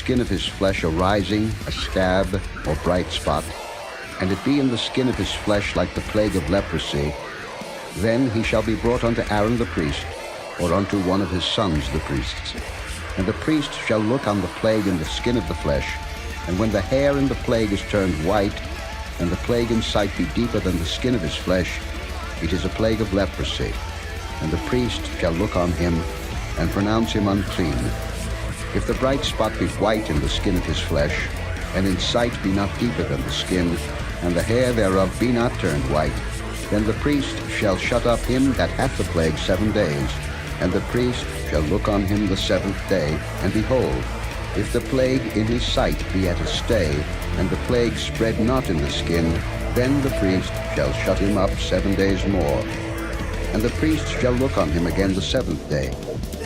skin of his flesh a rising, a scab, or bright spot, and it be in the skin of his flesh like the plague of leprosy, then he shall be brought unto Aaron the priest, or unto one of his sons the priests. And the priest shall look on the plague in the skin of the flesh, and when the hair in the plague is turned white, and the plague in sight be deeper than the skin of his flesh, it is a plague of leprosy. And the priest shall look on him, and pronounce him unclean. If the bright spot be white in the skin of his flesh, and in sight be not deeper than the skin, and the hair thereof be not turned white, then the priest shall shut up him that hath the plague 7 days. And the priest shall look on him the 7th day, and behold, if the plague in his sight be at a stay, and the plague spread not in the skin, then the priest shall shut him up 7 days more. And the priest shall look on him again the 7th day,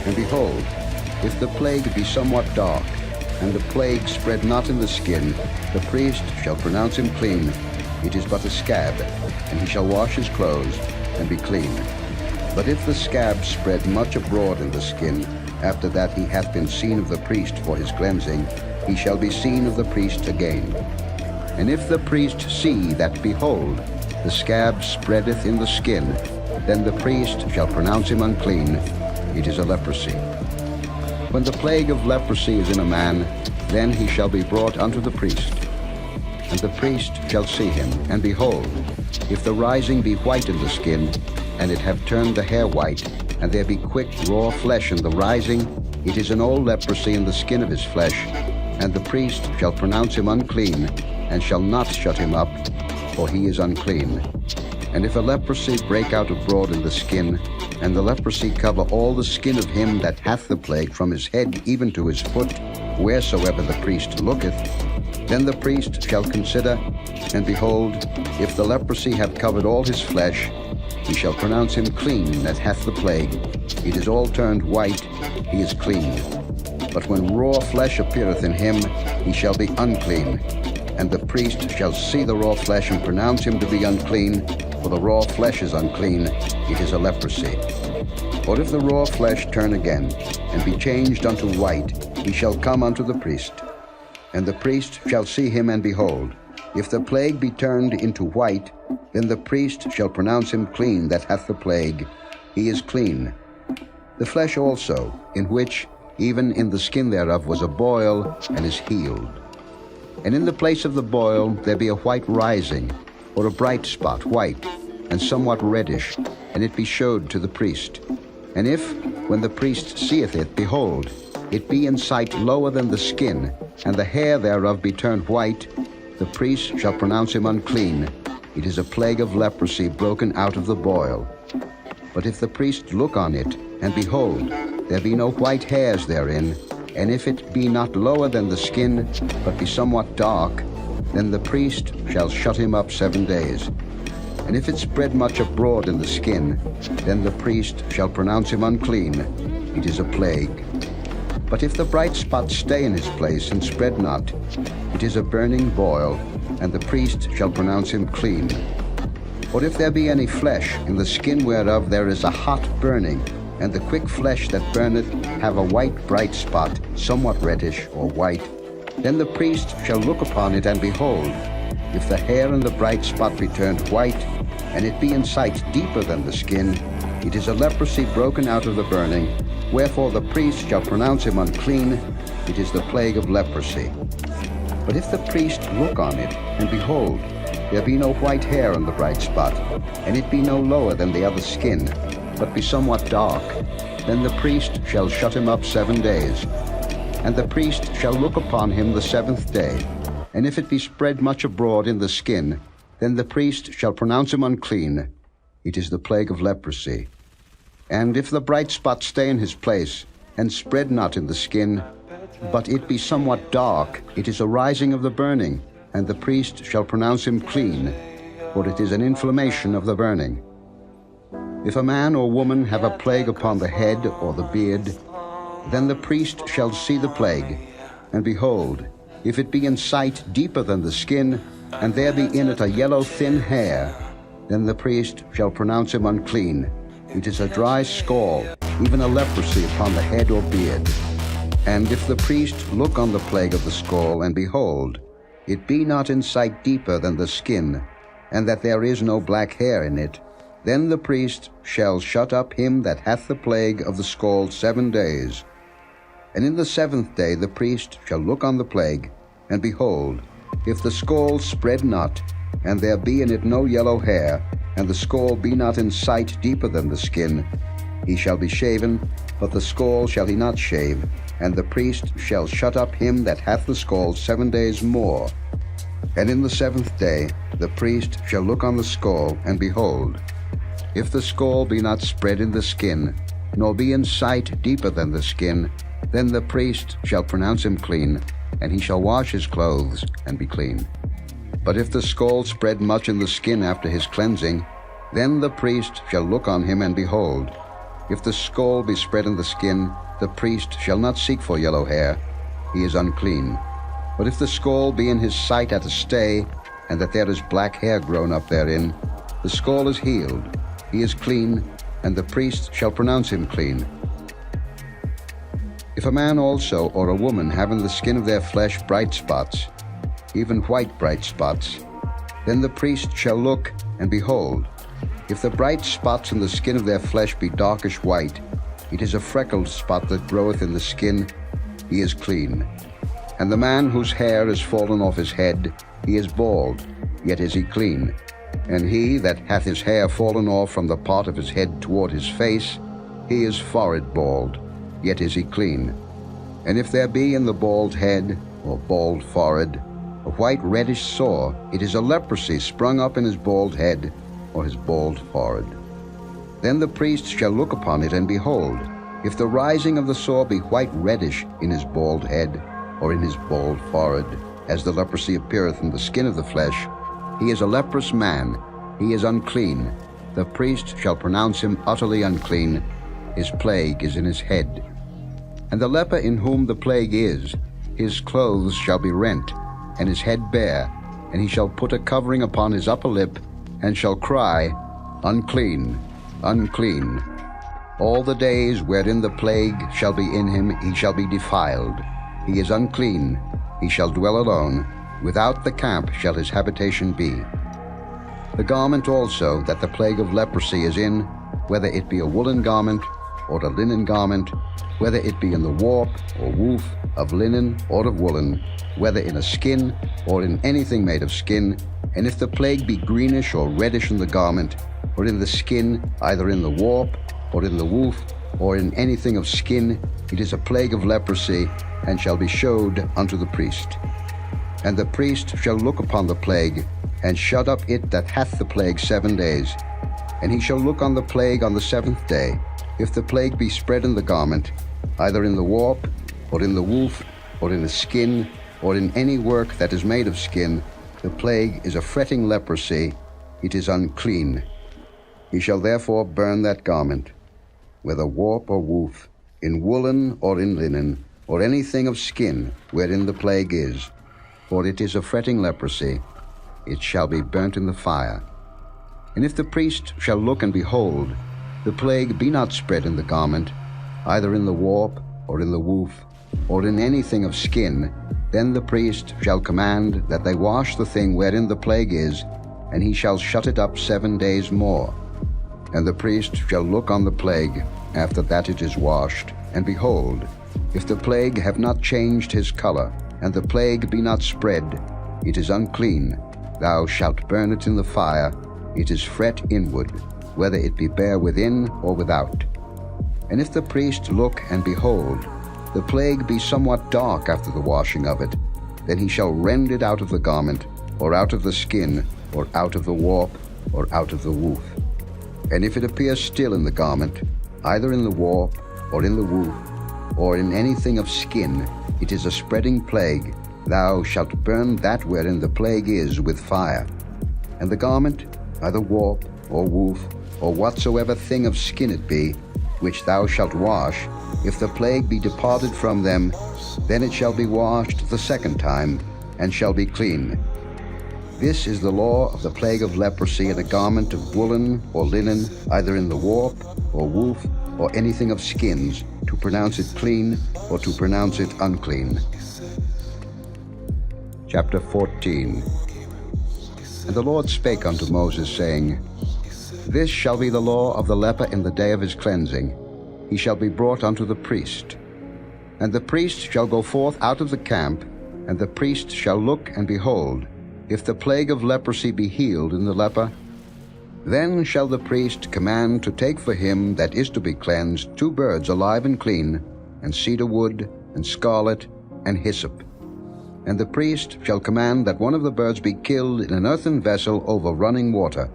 and behold, if the plague be somewhat dark, and the plague spread not in the skin, the priest shall pronounce him clean. It is but a scab, and he shall wash his clothes, and be clean. But if the scab spread much abroad in the skin, after that he hath been seen of the priest for his cleansing, he shall be seen of the priest again. And if the priest see that, behold, the scab spreadeth in the skin, then the priest shall pronounce him unclean. It is a leprosy. When the plague of leprosy is in a man, then he shall be brought unto the priest. And the priest shall see him, and behold, if the rising be white in the skin, and it have turned the hair white, and there be quick raw flesh in the rising, it is an old leprosy in the skin of his flesh, and the priest shall pronounce him unclean, and shall not shut him up, for he is unclean. And if a leprosy break out abroad in the skin, and the leprosy cover all the skin of him that hath the plague from his head even to his foot, wheresoever the priest looketh, then the priest shall consider, and behold, if the leprosy have covered all his flesh, he shall pronounce him clean that hath the plague. It is all turned white, he is clean. But when raw flesh appeareth in him, he shall be unclean. And the priest shall see the raw flesh, and pronounce him to be unclean, for the raw flesh is unclean, it is a leprosy. Or if the raw flesh turn again, and be changed unto white, he shall come unto the priest. And the priest shall see him, and behold, if the plague be turned into white, then the priest shall pronounce him clean that hath the plague. He is clean. The flesh also, in which, even in the skin thereof, was a boil, and is healed. And in the place of the boil there be a white rising, or a bright spot, white, and somewhat reddish, and it be showed to the priest. And if, when the priest seeth it, behold, it be in sight lower than the skin, and the hair thereof be turned white, the priest shall pronounce him unclean. It is a plague of leprosy broken out of the boil. But if the priest look on it, and behold, there be no white hairs therein, and if it be not lower than the skin, but be somewhat dark, then the priest shall shut him up 7 days. And if it spread much abroad in the skin, then the priest shall pronounce him unclean. It is a plague. But if the bright spot stay in his place, and spread not, it is a burning boil, and the priest shall pronounce him clean. Or if there be any flesh, in the skin whereof there is a hot burning, and the quick flesh that burneth have a white bright spot, somewhat reddish or white, then the priest shall look upon it, and behold, if the hair in the bright spot be turned white, and it be in sight deeper than the skin, it is a leprosy broken out of the burning, wherefore the priest shall pronounce him unclean. It is the plague of leprosy. But if the priest look on it, and behold, there be no white hair on the bright spot, and it be no lower than the other skin, but be somewhat dark, then the priest shall shut him up 7 days. And the priest shall look upon him the 7th day, and if it be spread much abroad in the skin, then the priest shall pronounce him unclean. It is the plague of leprosy. And if the bright spot stay in his place, and spread not in the skin, but it be somewhat dark, it is a rising of the burning, and the priest shall pronounce him clean, for it is an inflammation of the burning. If a man or woman have a plague upon the head or the beard, then the priest shall see the plague, and behold, if it be in sight deeper than the skin, and there be in it a yellow thin hair, then the priest shall pronounce him unclean. It is a dry scald, even a leprosy upon the head or beard. And if the priest look on the plague of the scall, and behold, it be not in sight deeper than the skin, and that there is no black hair in it, then the priest shall shut up him that hath the plague of the scall 7 days. And in the 7th day the priest shall look on the plague, and behold, if the scall spread not, and there be in it no yellow hair, and the scall be not in sight deeper than the skin, he shall be shaven, but the scall shall he not shave, and the priest shall shut up him that hath the scall 7 days more. And in the 7th day the priest shall look on the scall, and behold, if the scall be not spread in the skin, nor be in sight deeper than the skin, then the priest shall pronounce him clean, and he shall wash his clothes, and be clean. But if the scall spread much in the skin after his cleansing, then the priest shall look on him, and behold, if the scall be spread in the skin, the priest shall not seek for yellow hair, he is unclean. But if the scall be in his sight at a stay, and that there is black hair grown up therein, the scall is healed, he is clean, and the priest shall pronounce him clean. If a man also or a woman have in the skin of their flesh bright spots, even white bright spots, then the priest shall look, and behold, if the bright spots in the skin of their flesh be darkish white, it is a freckled spot that groweth in the skin, he is clean. And the man whose hair is fallen off his head, he is bald, yet is he clean. And he that hath his hair fallen off from the part of his head toward his face, he is forehead bald, yet is he clean. And if there be in the bald head, or bald forehead, a white reddish sore, it is a leprosy sprung up in his bald head, or his bald forehead. Then the priest shall look upon it, and behold, if the rising of the sore be white reddish in his bald head, or in his bald forehead, as the leprosy appeareth in the skin of the flesh, he is a leprous man, he is unclean. The priest shall pronounce him utterly unclean, his plague is in his head. And the leper in whom the plague is, his clothes shall be rent, and his head bare, and he shall put a covering upon his upper lip, and shall cry, Unclean, unclean. All the days wherein the plague shall be in him, he shall be defiled. He is unclean, he shall dwell alone, without the camp shall his habitation be. The garment also that the plague of leprosy is in, whether it be a woolen garment, or a linen garment, whether it be in the warp or woof of linen or of woolen, whether in a skin or in anything made of skin, and if the plague be greenish or reddish in the garment, or in the skin, either in the warp, or in the woof, or in anything of skin, it is a plague of leprosy, and shall be showed unto the priest. And the priest shall look upon the plague, and shut up it that hath the plague 7 days. And he shall look on the plague on the 7th day. If the plague be spread in the garment, either in the warp, or in the woof, or in the skin, or in any work that is made of skin, the plague is a fretting leprosy, it is unclean. He shall therefore burn that garment, whether warp or woof, in woolen or in linen, or anything of skin wherein the plague is, for it is a fretting leprosy, it shall be burnt in the fire. And if the priest shall look and behold, the plague be not spread in the garment, either in the warp, or in the woof, or in anything of skin, then the priest shall command that they wash the thing wherein the plague is, and he shall shut it up 7 days more. And the priest shall look on the plague after that it is washed, and behold, if the plague have not changed his color, and the plague be not spread, it is unclean. Thou shalt burn it in the fire, it is fret inward, whether it be bare within or without. And if the priest look and behold, the plague be somewhat dark after the washing of it, then he shall rend it out of the garment, or out of the skin, or out of the warp, or out of the woof. And if it appear still in the garment, either in the warp, or in the woof, or in anything of skin, it is a spreading plague, thou shalt burn that wherein the plague is with fire. And the garment, either warp, or woof, or whatsoever thing of skin it be, which thou shalt wash, if the plague be departed from them, then it shall be washed the 2nd time, and shall be clean. This is the law of the plague of leprosy in a garment of woolen or linen, either in the warp, or woof, or anything of skins, to pronounce it clean or to pronounce it unclean. Chapter 14. And the Lord spake unto Moses, saying, This shall be the law of the leper in the day of his cleansing. He shall be brought unto the priest. And the priest shall go forth out of the camp, and the priest shall look, and behold, if the plague of leprosy be healed in the leper, then shall the priest command to take for him that is to be cleansed 2 birds alive and clean, and cedar wood, and scarlet, and hyssop. And the priest shall command that one of the birds be killed in an earthen vessel over running water.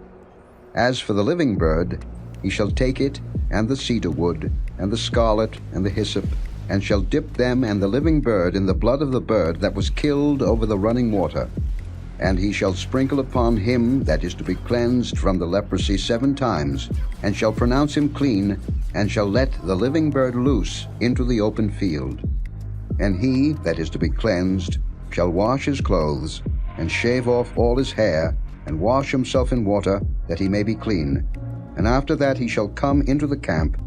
As for the living bird, he shall take it, and the cedar wood, and the scarlet, and the hyssop, and shall dip them and the living bird in the blood of the bird that was killed over the running water. And he shall sprinkle upon him that is to be cleansed from the leprosy 7 times, and shall pronounce him clean, and shall let the living bird loose into the open field. And he that is to be cleansed shall wash his clothes, and shave off all his hair, and wash himself in water, that he may be clean. And after that he shall come into the camp,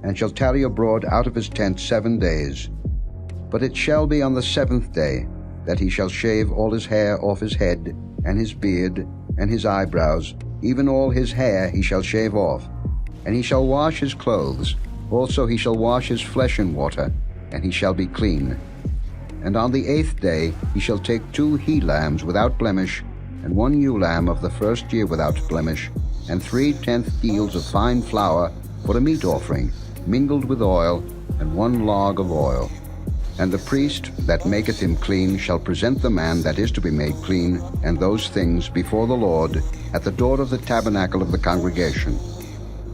and shall tarry abroad out of his tent 7 days. But it shall be on the 7th day that he shall shave all his hair off his head, and his beard, and his eyebrows, even all his hair he shall shave off. And he shall wash his clothes, also he shall wash his flesh in water, and he shall be clean. And on the 8th day he shall take 2 he-lambs without blemish, and 1 ewe lamb of the 1st year without blemish, and 3/10 deals of fine flour for a meat offering, mingled with oil, and 1 log of oil. And the priest that maketh him clean shall present the man that is to be made clean, and those things before the Lord, at the door of the tabernacle of the congregation.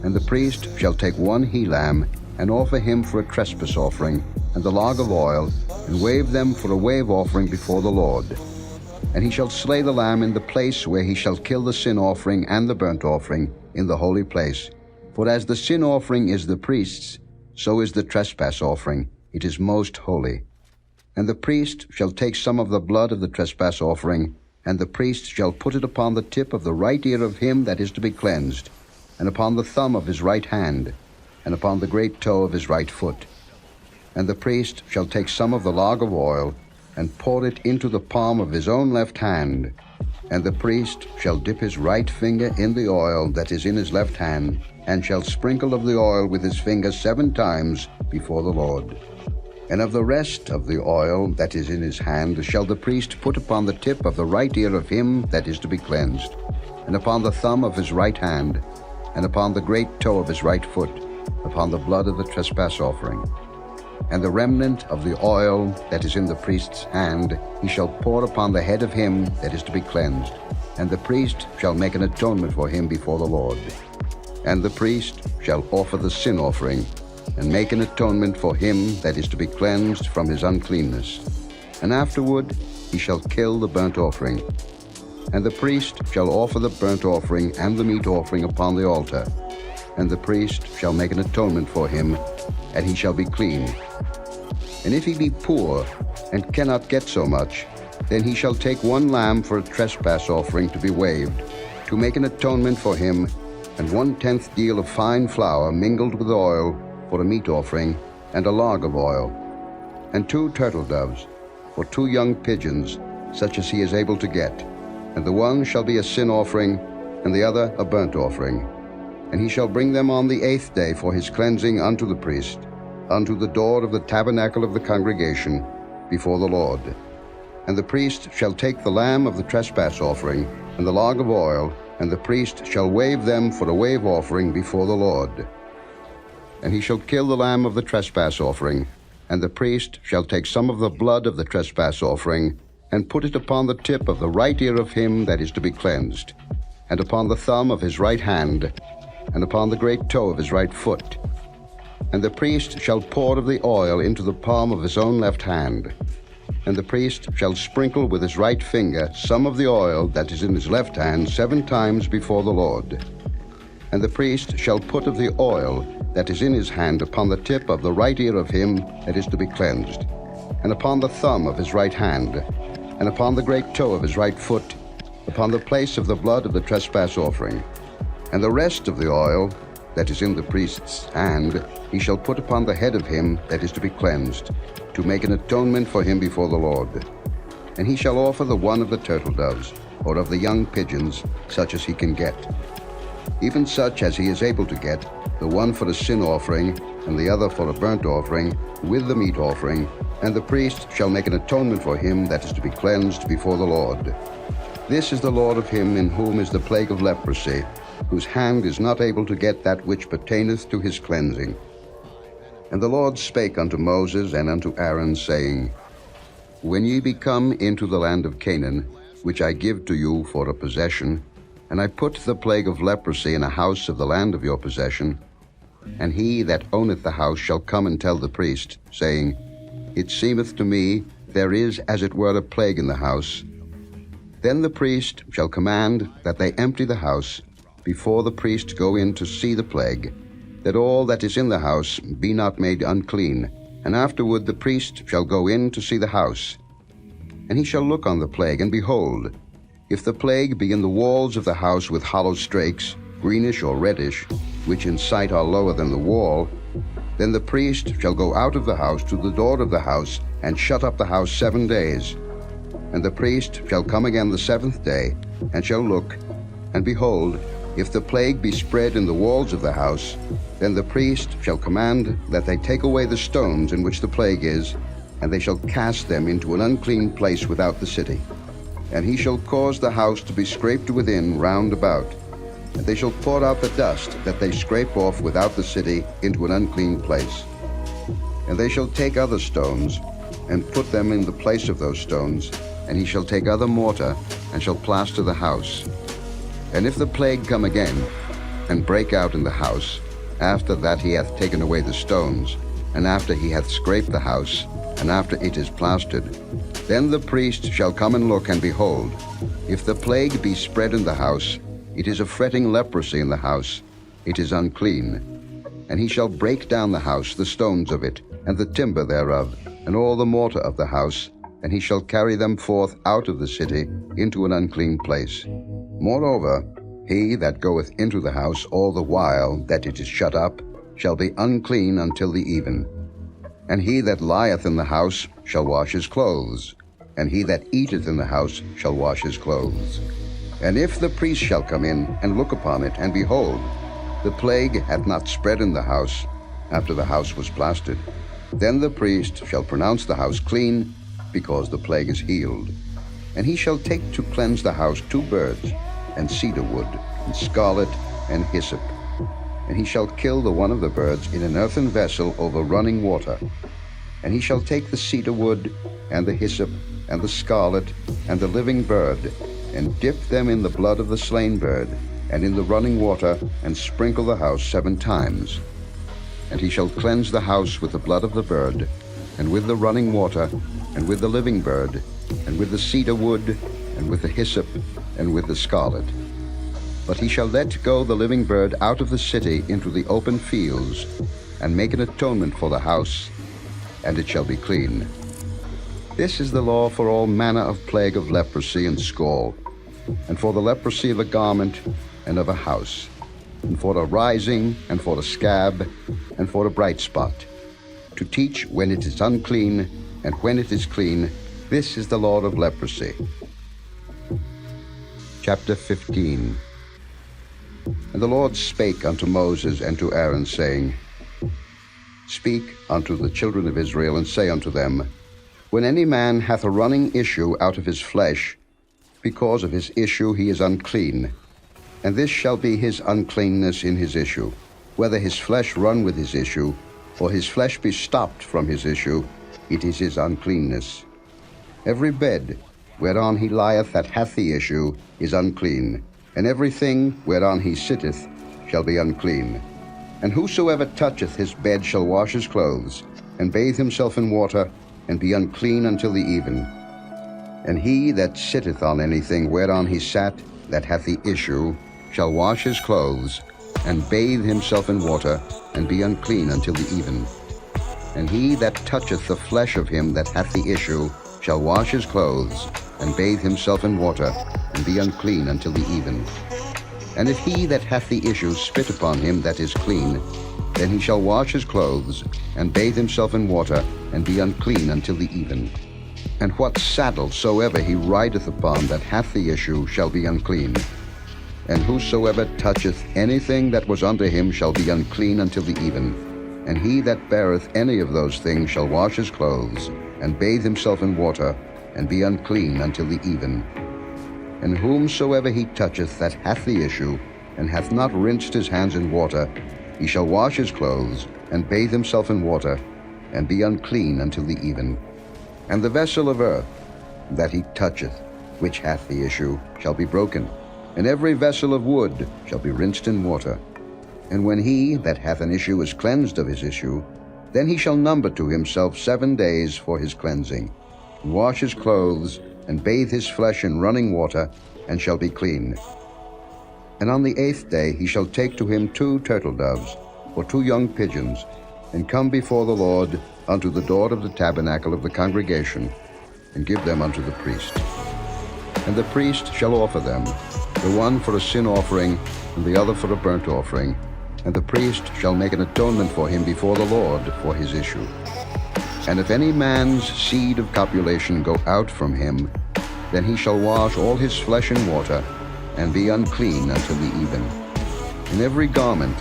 And the priest shall take 1 he-lamb, and offer him for a trespass offering, and the log of oil, and wave them for a wave offering before the Lord. And he shall slay the lamb in the place where he shall kill the sin offering and the burnt offering, in the holy place. For as the sin offering is the priest's, so is the trespass offering. It is most holy. And the priest shall take some of the blood of the trespass offering, and the priest shall put it upon the tip of the right ear of him that is to be cleansed, and upon the thumb of his right hand, and upon the great toe of his right foot. And the priest shall take some of the log of oil, and pour it into the palm of his own left hand. And the priest shall dip his right finger in the oil that is in his left hand, and shall sprinkle of the oil with his finger 7 times before the Lord. And of the rest of the oil that is in his hand shall the priest put upon the tip of the right ear of him that is to be cleansed, and upon the thumb of his right hand, and upon the great toe of his right foot, upon the blood of the trespass offering. And the remnant of the oil that is in the priest's hand he shall pour upon the head of him that is to be cleansed, and the priest shall make an atonement for him before the Lord. And the priest shall offer the sin offering, and make an atonement for him that is to be cleansed from his uncleanness. And afterward he shall kill the burnt offering. And the priest shall offer the burnt offering and the meat offering upon the altar. And the priest shall make an atonement for him, and he shall be clean. And if he be poor, and cannot get so much, then he shall take 1 lamb for a trespass offering to be waved, to make an atonement for him, and 1/10 deal of fine flour mingled with oil for a meat offering, and a log of oil, and 2 turtle doves, for 2 young pigeons, such as he is able to get. And the one shall be a sin offering, and the other a burnt offering. And he shall bring them on the 8th day for his cleansing unto the priest, unto the door of the tabernacle of the congregation, before the Lord. And the priest shall take the lamb of the trespass offering, and the log of oil, and the priest shall wave them for a wave offering before the Lord. And he shall kill the lamb of the trespass offering, and the priest shall take some of the blood of the trespass offering, and put it upon the tip of the right ear of him that is to be cleansed, and upon the thumb of his right hand, and upon the great toe of his right foot. And the priest shall pour of the oil into the palm of his own left hand. And the priest shall sprinkle with his right finger some of the oil that is in his left hand 7 times before the Lord. And the priest shall put of the oil that is in his hand upon the tip of the right ear of him that is to be cleansed, and upon the thumb of his right hand, and upon the great toe of his right foot, upon the place of the blood of the trespass offering. And the rest of the oil that is in the priest's hand he shall put upon the head of him that is to be cleansed, to make an atonement for him before the Lord. And he shall offer the one of the turtle doves, or of the young pigeons, such as he can get, even such as he is able to get, the one for a sin offering, and the other for a burnt offering, with the meat offering, and the priest shall make an atonement for him that is to be cleansed before the Lord. This is the Lord of him in whom is the plague of leprosy, whose hand is not able to get that which pertaineth to his cleansing. And the Lord spake unto Moses and unto Aaron, saying, When ye be come into the land of Canaan, which I give to you for a possession, and I put the plague of leprosy in a house of the land of your possession, and he that owneth the house shall come and tell the priest, saying, It seemeth to me there is as it were a plague in the house. Then the priest shall command that they empty the house, before the priest go in to see the plague, that all that is in the house be not made unclean, and afterward the priest shall go in to see the house. And he shall look on the plague, and behold, if the plague be in the walls of the house with hollow strakes, greenish or reddish, which in sight are lower than the wall, then the priest shall go out of the house to the door of the house, and shut up the house 7 days. And the priest shall come again the 7th day, and shall look, and behold, if the plague be spread in the walls of the house, then the priest shall command that they take away the stones in which the plague is, and they shall cast them into an unclean place without the city. And he shall cause the house to be scraped within round about, and they shall pour out the dust that they scrape off without the city into an unclean place. And they shall take other stones, and put them in the place of those stones, and he shall take other mortar, and shall plaster the house. And if the plague come again, and break out in the house, after that he hath taken away the stones, and after he hath scraped the house, and after it is plastered, then the priest shall come and look, and behold, if the plague be spread in the house, it is a fretting leprosy in the house, it is unclean. And he shall break down the house, the stones of it, and the timber thereof, and all the mortar of the house, and he shall carry them forth out of the city into an unclean place. Moreover, he that goeth into the house all the while that it is shut up shall be unclean until the even. And he that lieth in the house shall wash his clothes, and he that eateth in the house shall wash his clothes. And if the priest shall come in and look upon it, and behold, the plague hath not spread in the house, after the house was plastered, then the priest shall pronounce the house clean, because the plague is healed. And he shall take to cleanse the house 2 birds, and cedar wood, and scarlet, and hyssop. And he shall kill the one of the birds in an earthen vessel over running water. And he shall take the cedar wood, and the hyssop, and the scarlet, and the living bird, and dip them in the blood of the slain bird, and in the running water, and sprinkle the house 7 times. And he shall cleanse the house with the blood of the bird, and with the running water, and with the living bird, and with the cedar wood, and with the hyssop, and with the scarlet. But he shall let go the living bird out of the city into the open fields, and make an atonement for the house, and it shall be clean. This is the law for all manner of plague of leprosy and scall, and for the leprosy of a garment and of a house, and for a rising, and for a scab, and for a bright spot, to teach when it is unclean, and when it is clean. This is the law of leprosy. Chapter 15. And the Lord spake unto Moses and to Aaron, saying, Speak unto the children of Israel, and say unto them, When any man hath a running issue out of his flesh, because of his issue he is unclean, and this shall be his uncleanness in his issue, whether his flesh run with his issue, or his flesh be stopped from his issue, it is his uncleanness. Every bed whereon he lieth that hath the issue is unclean, and everything whereon he sitteth shall be unclean. And whosoever toucheth his bed shall wash his clothes, and bathe himself in water, and be unclean until the even. And he that sitteth on anything whereon he sat that hath the issue shall wash his clothes, and bathe himself in water, and be unclean until the even. And he that toucheth the flesh of him that hath the issue shall wash his clothes, and bathe himself in water, and be unclean until the even. And if he that hath the issue spit upon him that is clean, then he shall wash his clothes, and bathe himself in water, and be unclean until the even. And what saddle soever he rideth upon that hath the issue shall be unclean. And whosoever toucheth anything that was unto him shall be unclean until the even. And he that beareth any of those things shall wash his clothes, and bathe himself in water, and be unclean until the even. And whomsoever he toucheth that hath the issue, and hath not rinsed his hands in water, he shall wash his clothes, and bathe himself in water, and be unclean until the even. And the vessel of earth that he toucheth, which hath the issue, shall be broken, and every vessel of wood shall be rinsed in water. And when he that hath an issue is cleansed of his issue, then he shall number to himself 7 days for his cleansing, and wash his clothes, and bathe his flesh in running water, and shall be clean. And on the 8th day he shall take to him 2 turtle doves, or 2 young pigeons, and come before the Lord unto the door of the tabernacle of the congregation, and give them unto the priest. And the priest shall offer them, the one for a sin offering, and the other for a burnt offering, and the priest shall make an atonement for him before the Lord for his issue. And if any man's seed of copulation go out from him, then he shall wash all his flesh in water, and be unclean until the even. And every garment,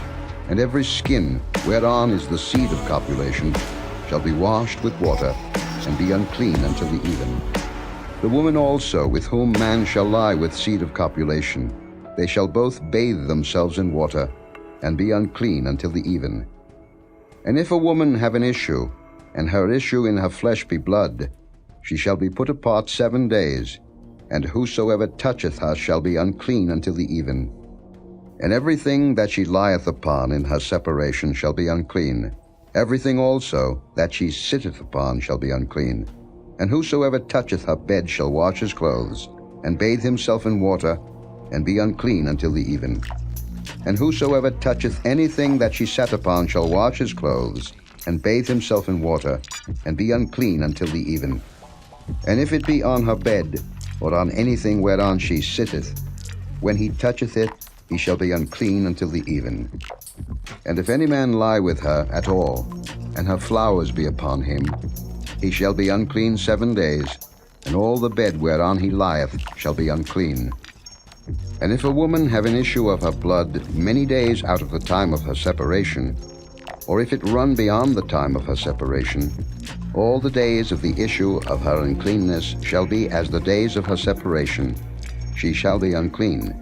and every skin whereon is the seed of copulation, shall be washed with water, and be unclean until the even. The woman also with whom man shall lie with seed of copulation, they shall both bathe themselves in water, and be unclean until the even. And if a woman have an issue, and her issue in her flesh be blood, she shall be put apart 7 days, and whosoever toucheth her shall be unclean until the even. And everything that she lieth upon in her separation shall be unclean. Everything also that she sitteth upon shall be unclean. And whosoever toucheth her bed shall wash his clothes, and bathe himself in water, and be unclean until the even. And whosoever toucheth anything that she sat upon shall wash his clothes, and bathe himself in water, and be unclean until the even. And if it be on her bed, or on anything whereon she sitteth, when he toucheth it, he shall be unclean until the even. And if any man lie with her at all, and her flowers be upon him, he shall be unclean 7 days, and all the bed whereon he lieth shall be unclean. And if a woman have an issue of her blood many days out of the time of her separation, or if it run beyond the time of her separation, all the days of the issue of her uncleanness shall be as the days of her separation. She shall be unclean.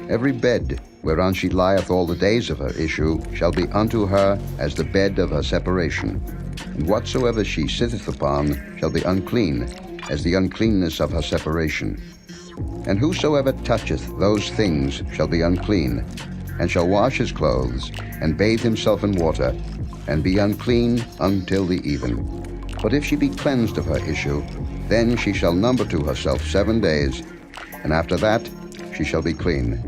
Every bed whereon she lieth all the days of her issue shall be unto her as the bed of her separation. And whatsoever she sitteth upon shall be unclean, as the uncleanness of her separation. And whosoever toucheth those things shall be unclean, and shall wash his clothes, and bathe himself in water, and be unclean until the even. But if she be cleansed of her issue, then she shall number to herself 7 days, and after that she shall be clean.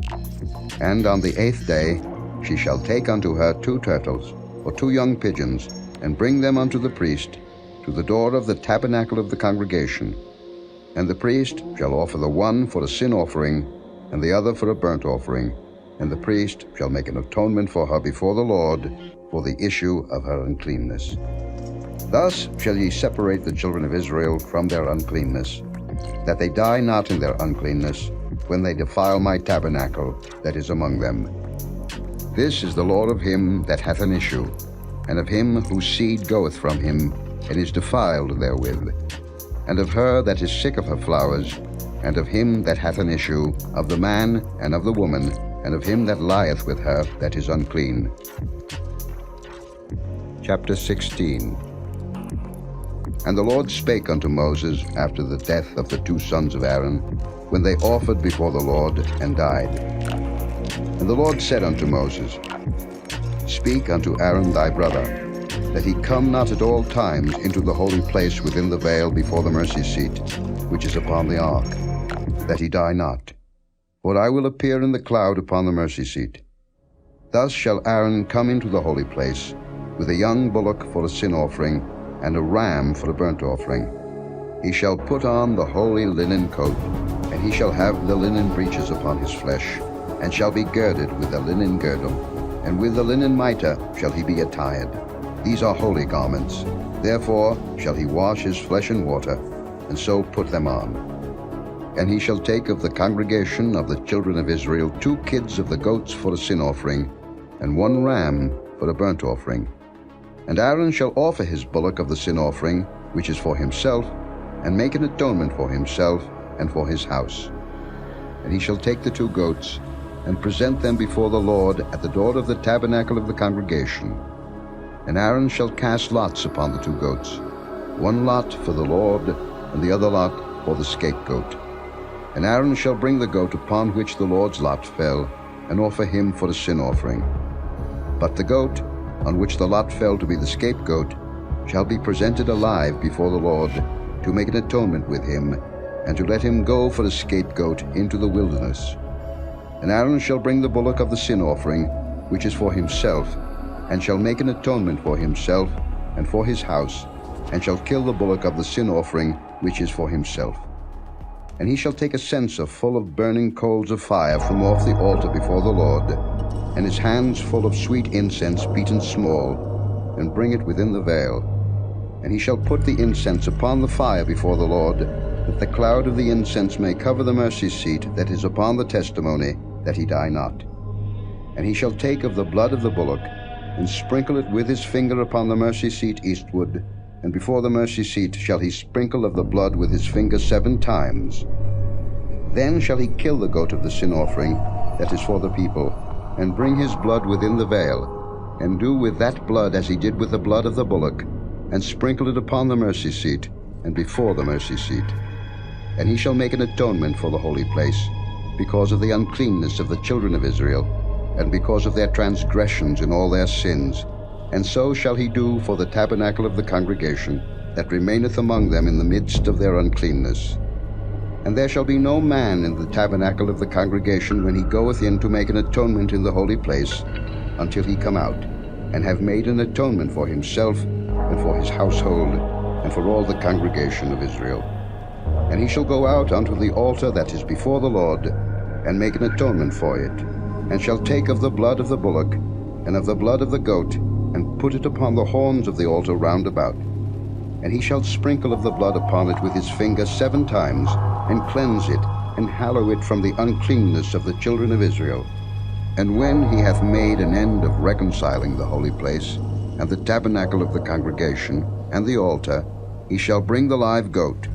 And on the 8th day she shall take unto her 2 turtles, or 2 young pigeons, and bring them unto the priest, to the door of the tabernacle of the congregation. And the priest shall offer the one for a sin offering, and the other for a burnt offering, and the priest shall make an atonement for her before the Lord for the issue of her uncleanness. Thus shall ye separate the children of Israel from their uncleanness, that they die not in their uncleanness, when they defile my tabernacle that is among them. This is the law of him that hath an issue, and of him whose seed goeth from him, and is defiled therewith, and of her that is sick of her flowers, and of him that hath an issue, of the man and of the woman, and of him that lieth with her that is unclean. Chapter 16. And the Lord spake unto Moses after the death of the 2 sons of Aaron, when they offered before the Lord and died. And the Lord said unto Moses, Speak unto Aaron thy brother, that he come not at all times into the holy place within the veil before the mercy seat, which is upon the ark, that he die not. For I will appear in the cloud upon the mercy seat. Thus shall Aaron come into the holy place, with a young bullock for a sin offering, and a ram for a burnt offering. He shall put on the holy linen coat, and he shall have the linen breeches upon his flesh, and shall be girded with a linen girdle, and with the linen mitre shall he be attired. These are holy garments. Therefore shall he wash his flesh in water, and so put them on. And he shall take of the congregation of the children of Israel 2 kids of the goats for a sin offering, and 1 ram for a burnt offering. And Aaron shall offer his bullock of the sin offering, which is for himself, and make an atonement for himself and for his house. And he shall take the 2 goats, and present them before the Lord at the door of the tabernacle of the congregation. And Aaron shall cast lots upon the 2 goats, 1 lot for the Lord, and the other lot for the scapegoat. And Aaron shall bring the goat upon which the Lord's lot fell, and offer him for a sin offering. But the goat, on which the lot fell to be the scapegoat, shall be presented alive before the Lord, to make an atonement with him, and to let him go for a scapegoat into the wilderness. And Aaron shall bring the bullock of the sin offering, which is for himself, and shall make an atonement for himself and for his house, and shall kill the bullock of the sin offering, which is for himself. And he shall take a censer full of burning coals of fire from off the altar before the Lord, and his hands full of sweet incense beaten small, and bring it within the veil. And he shall put the incense upon the fire before the Lord, that the cloud of the incense may cover the mercy seat that is upon the testimony, that he die not. And he shall take of the blood of the bullock, and sprinkle it with his finger upon the mercy seat eastward, and before the mercy seat shall he sprinkle of the blood with his finger 7 times. Then shall he kill the goat of the sin offering, that is for the people, and bring his blood within the veil, and do with that blood as he did with the blood of the bullock, and sprinkle it upon the mercy seat, and before the mercy seat. And he shall make an atonement for the holy place, because of the uncleanness of the children of Israel, and because of their transgressions in all their sins. And so shall he do for the tabernacle of the congregation, that remaineth among them in the midst of their uncleanness. And there shall be no man in the tabernacle of the congregation when he goeth in to make an atonement in the holy place, until he come out, and have made an atonement for himself, and for his household, and for all the congregation of Israel. And he shall go out unto the altar that is before the Lord, and make an atonement for it, and shall take of the blood of the bullock, and of the blood of the goat, and put it upon the horns of the altar round about. And he shall sprinkle of the blood upon it with his finger 7 times, and cleanse it, and hallow it from the uncleanness of the children of Israel. And when he hath made an end of reconciling the holy place, and the tabernacle of the congregation, and the altar, he shall bring the live goat.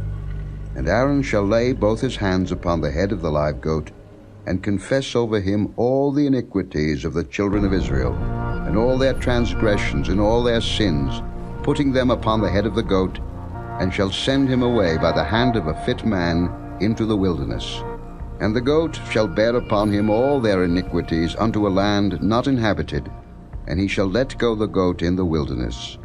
And Aaron shall lay both his hands upon the head of the live goat, and confess over him all the iniquities of the children of Israel, and all their transgressions and all their sins, putting them upon the head of the goat, and shall send him away by the hand of a fit man into the wilderness. And the goat shall bear upon him all their iniquities unto a land not inhabited, and he shall let go the goat in the wilderness.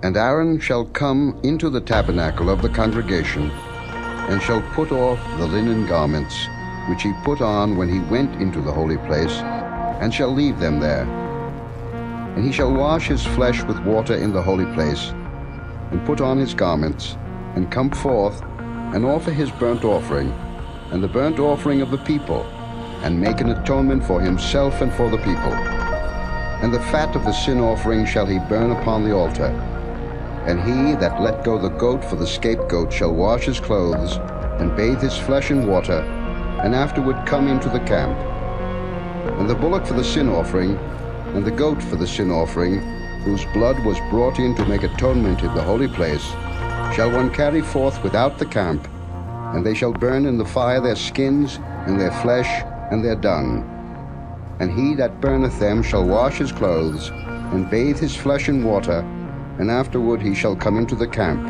And Aaron shall come into the tabernacle of the congregation, and shall put off the linen garments, which he put on when he went into the holy place, and shall leave them there. And he shall wash his flesh with water in the holy place, and put on his garments, and come forth, and offer his burnt offering, and the burnt offering of the people, and make an atonement for himself and for the people. And the fat of the sin offering shall he burn upon the altar. And he that let go the goat for the scapegoat shall wash his clothes, and bathe his flesh in water, and afterward come into the camp. And the bullock for the sin offering, and the goat for the sin offering, whose blood was brought in to make atonement in the holy place, shall one carry forth without the camp, and they shall burn in the fire their skins, and their flesh, and their dung. And he that burneth them shall wash his clothes, and bathe his flesh in water, and afterward he shall come into the camp.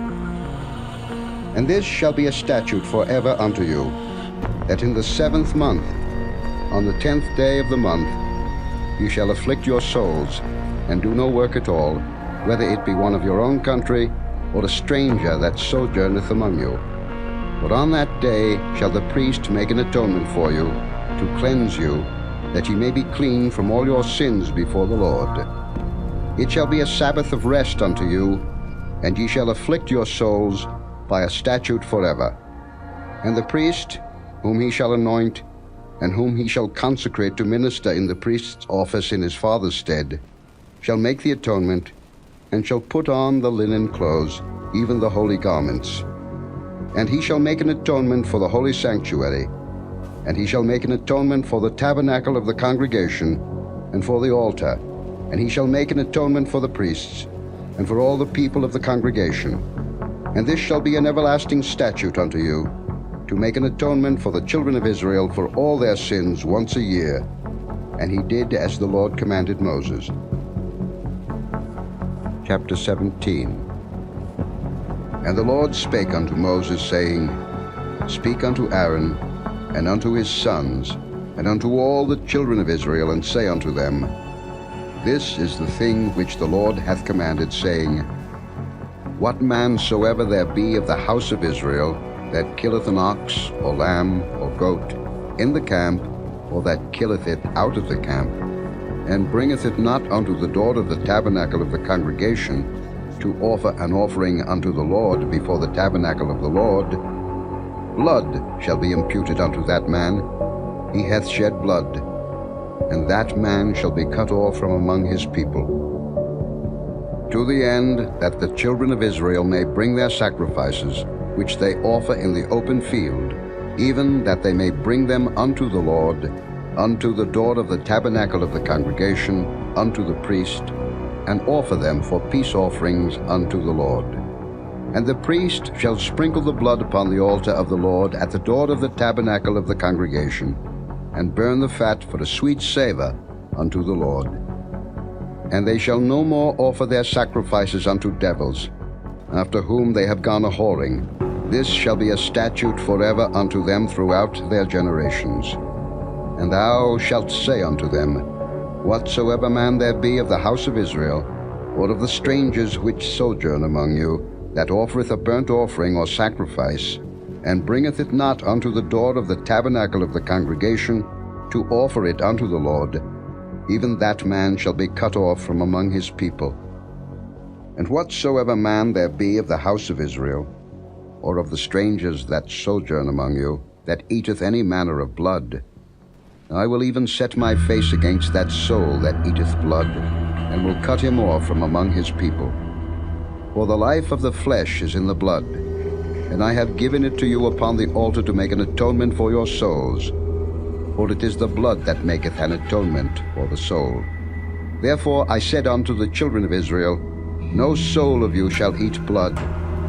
And this shall be a statute forever unto you, that in the 7th month, on the 10th day of the month, ye shall afflict your souls, and do no work at all, whether it be one of your own country, or a stranger that sojourneth among you. But on that day shall the priest make an atonement for you, to cleanse you, that ye may be clean from all your sins before the Lord. It shall be a Sabbath of rest unto you, and ye shall afflict your souls by a statute forever. And the priest, whom he shall anoint, and whom he shall consecrate to minister in the priest's office in his father's stead, shall make the atonement, and shall put on the linen clothes, even the holy garments. And he shall make an atonement for the holy sanctuary, and he shall make an atonement for the tabernacle of the congregation, and for the altar, and he shall make an atonement for the priests, and for all the people of the congregation. And this shall be an everlasting statute unto you, to make an atonement for the children of Israel for all their sins once a year. And he did as the Lord commanded Moses. Chapter 17. And the Lord spake unto Moses, saying, Speak unto Aaron, and unto his sons, and unto all the children of Israel, and say unto them, This is the thing which the Lord hath commanded, saying, What man soever there be of the house of Israel, that killeth an ox, or lamb, or goat, in the camp, or that killeth it out of the camp, and bringeth it not unto the door of the tabernacle of the congregation, to offer an offering unto the Lord before the tabernacle of the Lord, blood shall be imputed unto that man. He hath shed blood, and that man shall be cut off from among his people. To the end that the children of Israel may bring their sacrifices, which they offer in the open field, even that they may bring them unto the Lord, unto the door of the tabernacle of the congregation, unto the priest, and offer them for peace offerings unto the Lord. And the priest shall sprinkle the blood upon the altar of the Lord at the door of the tabernacle of the congregation, and burn the fat for a sweet savour unto the Lord. And they shall no more offer their sacrifices unto devils, after whom they have gone a-whoring. This shall be a statute forever unto them throughout their generations. And thou shalt say unto them, Whatsoever man there be of the house of Israel, or of the strangers which sojourn among you, that offereth a burnt offering or sacrifice, and bringeth it not unto the door of the tabernacle of the congregation, to offer it unto the Lord, even that man shall be cut off from among his people. And whatsoever man there be of the house of Israel, or of the strangers that sojourn among you, that eateth any manner of blood, I will even set my face against that soul that eateth blood, and will cut him off from among his people. For the life of the flesh is in the blood, and I have given it to you upon the altar to make an atonement for your souls. For it is the blood that maketh an atonement for the soul. Therefore I said unto the children of Israel, No soul of you shall eat blood,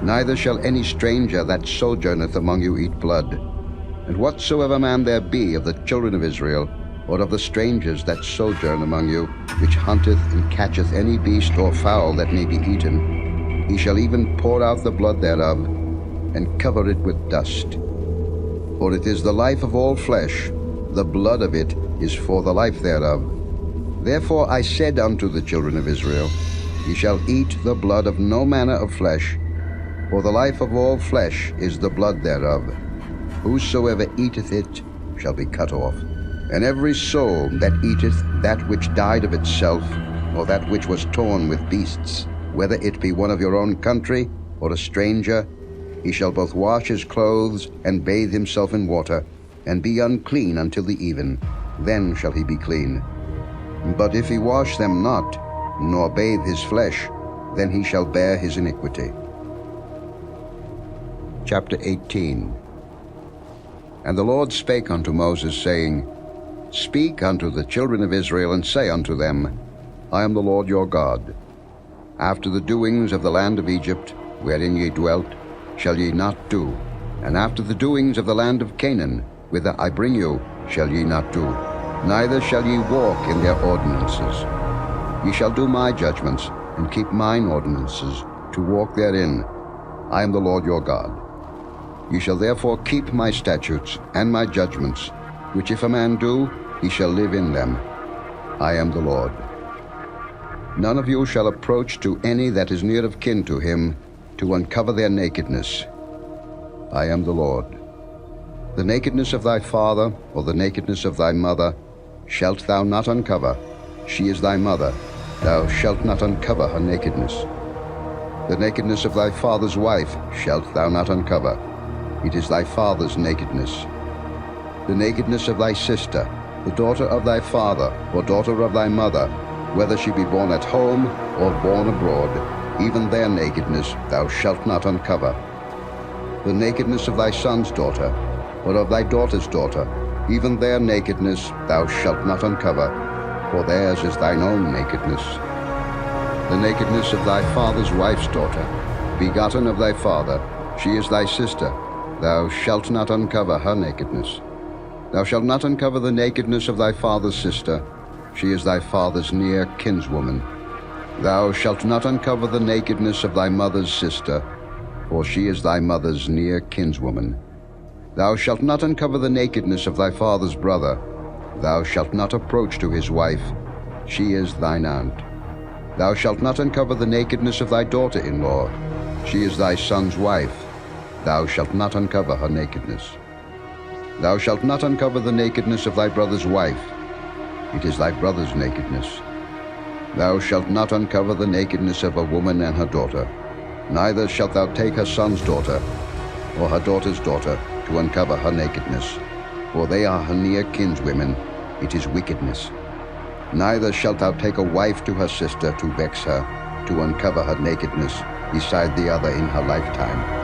neither shall any stranger that sojourneth among you eat blood. And whatsoever man there be of the children of Israel, or of the strangers that sojourn among you, which hunteth and catcheth any beast or fowl that may be eaten, he shall even pour out the blood thereof, and cover it with dust. For it is the life of all flesh, the blood of it is for the life thereof. Therefore I said unto the children of Israel, Ye shall eat the blood of no manner of flesh, for the life of all flesh is the blood thereof. Whosoever eateth it shall be cut off. And every soul that eateth that which died of itself, or that which was torn with beasts, whether it be one of your own country, or a stranger, he shall both wash his clothes, and bathe himself in water, and be unclean until the even. Then shall he be clean. But if he wash them not, nor bathe his flesh, then he shall bear his iniquity. Chapter 18. And the Lord spake unto Moses, saying, Speak unto the children of Israel, and say unto them, I am the Lord your God. After the doings of the land of Egypt, wherein ye dwelt, shall ye not do, and after the doings of the land of Canaan, whither I bring you, shall ye not do, neither shall ye walk in their ordinances. Ye shall do my judgments, and keep mine ordinances, to walk therein. I am the Lord your God. Ye shall therefore keep my statutes and my judgments, which if a man do, he shall live in them. I am the Lord. None of you shall approach to any that is near of kin to him, to uncover their nakedness. I am the Lord. The nakedness of thy father, or the nakedness of thy mother, shalt thou not uncover. She is thy mother. Thou shalt not uncover her nakedness. The nakedness of thy father's wife shalt thou not uncover. It is thy father's nakedness. the nakedness of thy sister, the daughter of thy father, or daughter of thy mother, whether she be born at home or born abroad, even their nakedness thou shalt not uncover. The nakedness of thy son's daughter, or of thy daughter's daughter, even their nakedness thou shalt not uncover, for theirs is thine own nakedness. The nakedness of thy father's wife's daughter, begotten of thy father, she is thy sister, thou shalt not uncover her nakedness. Thou shalt not uncover the nakedness of thy father's sister, she is thy father's near kinswoman. Thou shalt not uncover the nakedness of thy mother's sister, for she is thy mother's near kinswoman. Thou shalt not uncover the nakedness of thy father's brother. Thou shalt not approach to his wife, she is thine aunt. Thou shalt not uncover the nakedness of thy daughter-in-law, she is thy son's wife. Thou shalt not uncover her nakedness. Thou shalt not uncover the nakedness of thy brother's wife, it is thy brother's nakedness. Thou shalt not uncover the nakedness of a woman and her daughter, neither shalt thou take her son's daughter, or her daughter's daughter, to uncover her nakedness, for they are her near kinswomen, it is wickedness. Neither shalt thou take a wife to her sister to vex her, to uncover her nakedness, beside the other in her lifetime.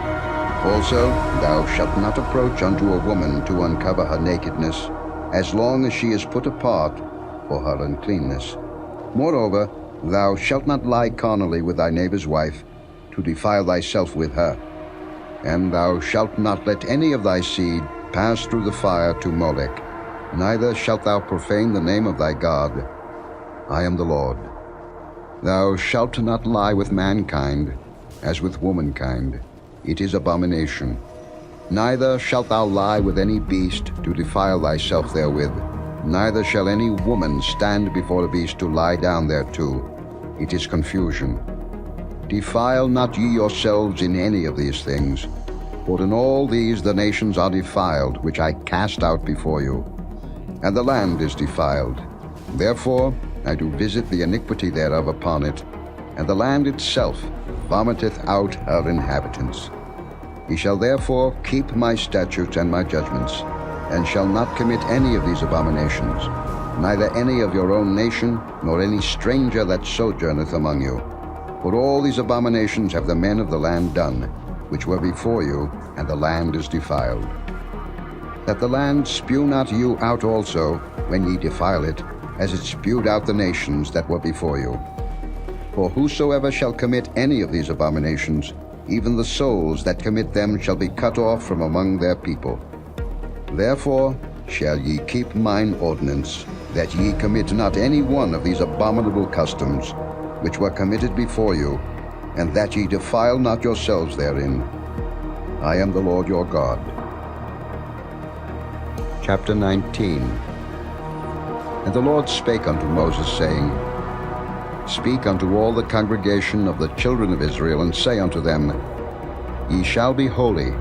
Also, thou shalt not approach unto a woman to uncover her nakedness, as long as she is put apart for her uncleanness. Moreover, thou shalt not lie carnally with thy neighbor's wife, to defile thyself with her. And thou shalt not let any of thy seed pass through the fire to Molech, neither shalt thou profane the name of thy God. I am the Lord. Thou shalt not lie with mankind, as with womankind, it is abomination. Neither shalt thou lie with any beast to defile thyself therewith, neither shall any woman stand before a beast to lie down thereto, it is confusion. Defile not ye yourselves in any of these things, for in all these the nations are defiled, which I cast out before you, and the land is defiled. Therefore I do visit the iniquity thereof upon it, and the land itself vomiteth out her inhabitants. Ye shall therefore keep my statutes and my judgments, and shall not commit any of these abominations, neither any of your own nation, nor any stranger that sojourneth among you. For all these abominations have the men of the land done, which were before you, and the land is defiled. That the land spew not you out also, when ye defile it, as it spewed out the nations that were before you. For whosoever shall commit any of these abominations, even the souls that commit them shall be cut off from among their people. Therefore shall ye keep mine ordinance, that ye commit not any one of these abominable customs, which were committed before you, and that ye defile not yourselves therein. I am the Lord your God. Chapter 19. And the Lord spake unto Moses, saying, Speak unto all the congregation of the children of Israel, and say unto them, Ye shall be holy,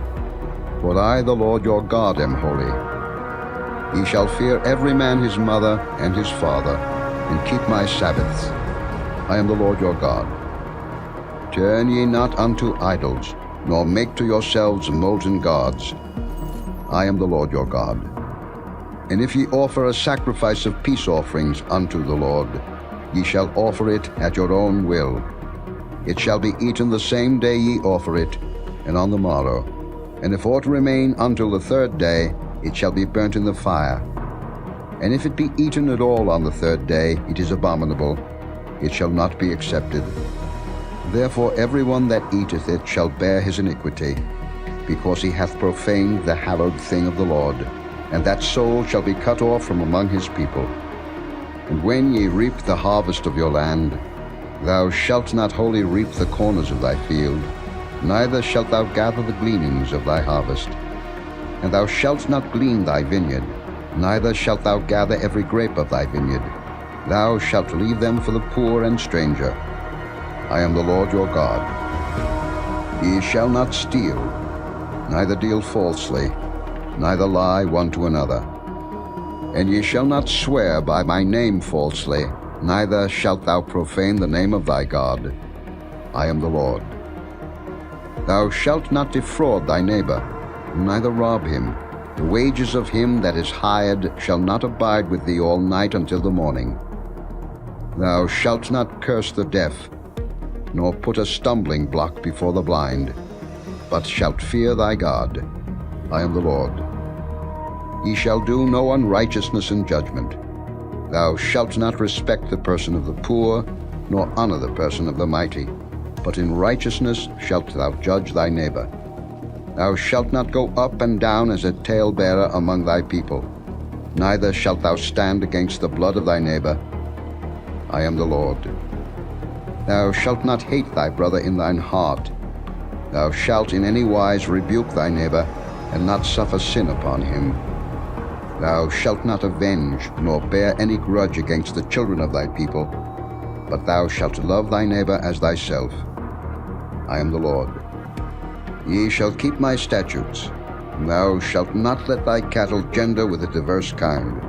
for I the Lord your God am holy. Ye shall fear every man his mother and his father, and keep my Sabbaths. I am the Lord your God. Turn ye not unto idols, nor make to yourselves molten gods. I am the Lord your God. And if ye offer a sacrifice of peace offerings unto the Lord, ye shall offer it at your own will. It shall be eaten the same day ye offer it, and on the morrow. And if aught remain until the third day, it shall be burnt in the fire. And if it be eaten at all on the third day, it is abominable, it shall not be accepted. Therefore every one that eateth it shall bear his iniquity, because he hath profaned the hallowed thing of the Lord, and that soul shall be cut off from among his people. And when ye reap the harvest of your land, thou shalt not wholly reap the corners of thy field, neither shalt thou gather the gleanings of thy harvest. And thou shalt not glean thy vineyard, neither shalt thou gather every grape of thy vineyard. Thou shalt leave them for the poor and stranger. I am the Lord your God. Ye shall not steal, neither deal falsely, neither lie one to another. And ye shall not swear by my name falsely, neither shalt thou profane the name of thy God. I am the Lord. Thou shalt not defraud thy neighbor, neither rob him. The wages of him that is hired shall not abide with thee all night until the morning. Thou shalt not curse the deaf, nor put a stumbling block before the blind, but shalt fear thy God. I am the Lord. Ye shall do no unrighteousness in judgment. Thou shalt not respect the person of the poor, nor honor the person of the mighty, but in righteousness shalt thou judge thy neighbor. Thou shalt not go up and down as a talebearer among thy people, neither shalt thou stand against the blood of thy neighbor. I am the Lord. Thou shalt not hate thy brother in thine heart. Thou shalt in any wise rebuke thy neighbor, and not suffer sin upon him. Thou shalt not avenge, nor bear any grudge against the children of thy people, but thou shalt love thy neighbor as thyself. I am the Lord. Ye shall keep my statutes. Thou shalt not let thy cattle gender with a diverse kind.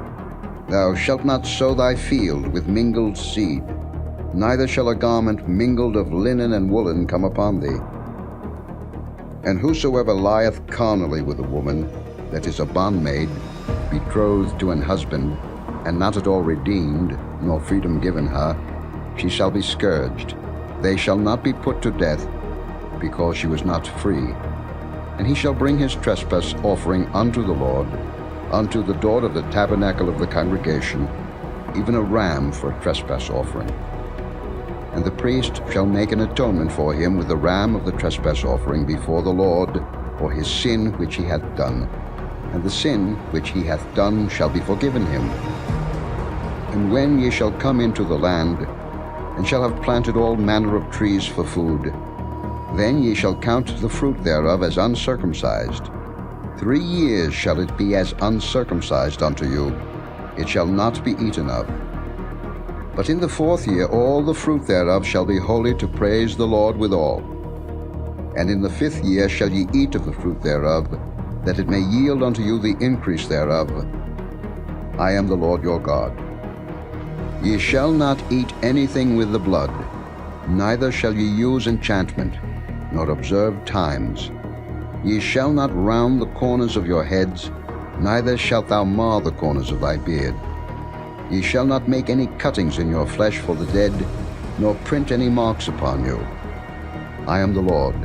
Thou shalt not sow thy field with mingled seed, neither shall a garment mingled of linen and woolen come upon thee. And whosoever lieth carnally with a woman that is a bondmaid, betrothed to an husband, and not at all redeemed, nor freedom given her, she shall be scourged. They shall not be put to death, because she was not free. And he shall bring his trespass offering unto the Lord, unto the door of the tabernacle of the congregation, even a ram for a trespass offering. And the priest shall make an atonement for him with the ram of the trespass offering before the Lord for his sin which he hath done. And the sin which he hath done shall be forgiven him. And when ye shall come into the land, and shall have planted all manner of trees for food, then ye shall count the fruit thereof as uncircumcised. 3 years shall it be as uncircumcised unto you. It shall not be eaten of. But in the 4th year all the fruit thereof shall be holy to praise the Lord withal. And in the 5th year shall ye eat of the fruit thereof, that it may yield unto you the increase thereof. I am the Lord your God. Ye shall not eat anything with the blood, neither shall ye use enchantment, nor observe times. Ye shall not round the corners of your heads, neither shalt thou mar the corners of thy beard. Ye shall not make any cuttings in your flesh for the dead, nor print any marks upon you. I am the Lord.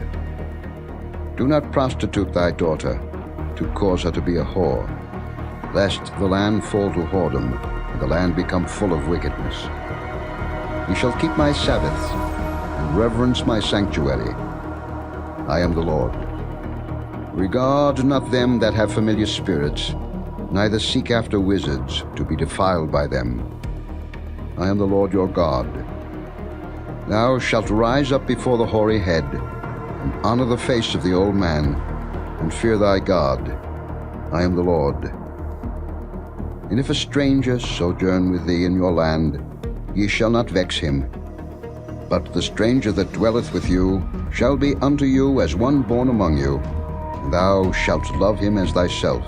Do not prostitute thy daughter, to cause her to be a whore, lest the land fall to whoredom, and the land become full of wickedness. Ye shall keep my Sabbaths, and reverence my sanctuary. I am the Lord. Regard not them that have familiar spirits, neither seek after wizards, to be defiled by them. I am the Lord your God. Thou shalt rise up before the hoary head, and honor the face of the old man, and fear thy God. I am the Lord. And if a stranger sojourn with thee in your land, ye shall not vex him. But the stranger that dwelleth with you shall be unto you as one born among you, and thou shalt love him as thyself.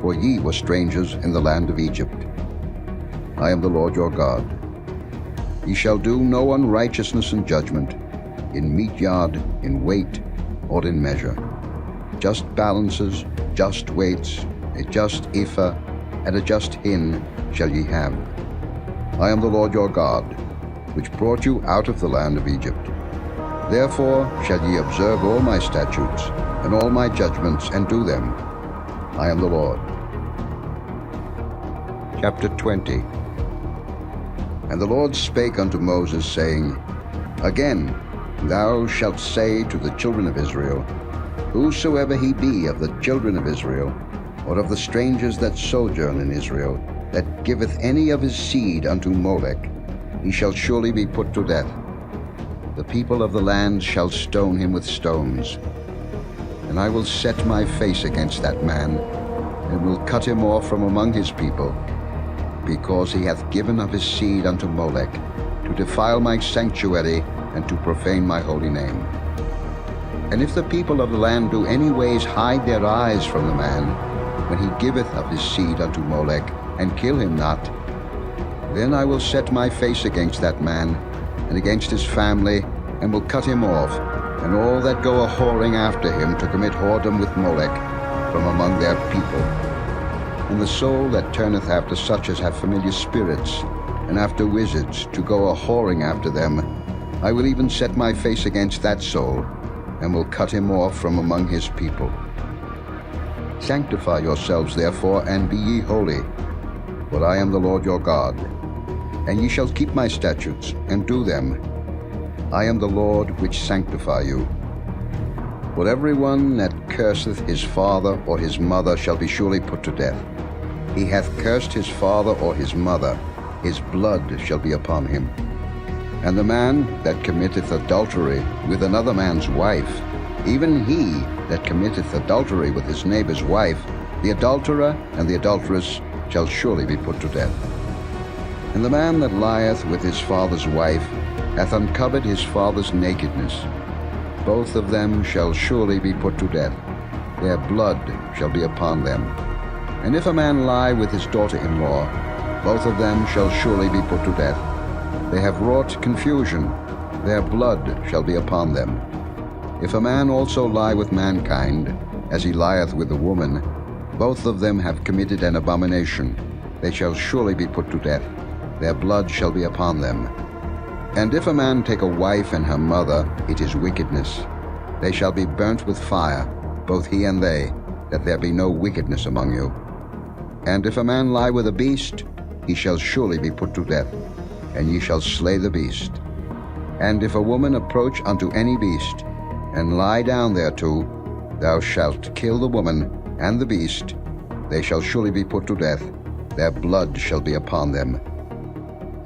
For ye were strangers in the land of Egypt. I am the Lord your God. Ye shall do no unrighteousness in judgment, in meat yard, in weight, or in measure. Just balances, just weights, a just ephah, and a just hin shall ye have. I am the Lord your God, which brought you out of the land of Egypt. Therefore shall ye observe all my statutes, and all my judgments, and do them. I am the Lord. Chapter 20. And the Lord spake unto Moses, saying, Again, thou shalt say to the children of Israel, Whosoever he be of the children of Israel, or of the strangers that sojourn in Israel, that giveth any of his seed unto Molech, he shall surely be put to death. The people of the land shall stone him with stones. And I will set my face against that man, and will cut him off from among his people, because he hath given of his seed unto Molech, to defile my sanctuary, and to profane my holy name. And if the people of the land do any ways hide their eyes from the man, when he giveth of his seed unto Molech, and kill him not, then I will set my face against that man, and against his family, and will cut him off, and all that go a whoring after him to commit whoredom with Molech, from among their people. And the soul that turneth after such as have familiar spirits, and after wizards, to go a-whoring after them, I will even set my face against that soul, and will cut him off from among his people. Sanctify yourselves therefore, and be ye holy, for I am the Lord your God. And ye shall keep my statutes, and do them. I am the Lord which sanctify you. For every one that curseth his father or his mother shall be surely put to death. He hath cursed his father or his mother, his blood shall be upon him. And the man that committeth adultery with another man's wife, even he that committeth adultery with his neighbor's wife, the adulterer and the adulteress shall surely be put to death. And the man that lieth with his father's wife hath uncovered his father's nakedness. Both of them shall surely be put to death. Their blood shall be upon them. And if a man lie with his daughter-in-law, both of them shall surely be put to death. They have wrought confusion. Their blood shall be upon them. If a man also lie with mankind, as he lieth with a woman, both of them have committed an abomination. They shall surely be put to death. Their blood shall be upon them. And if a man take a wife and her mother, it is wickedness. They shall be burnt with fire, both he and they, that there be no wickedness among you. And if a man lie with a beast, he shall surely be put to death, and ye shall slay the beast. And if a woman approach unto any beast, and lie down thereto, thou shalt kill the woman and the beast. They shall surely be put to death. Their blood shall be upon them.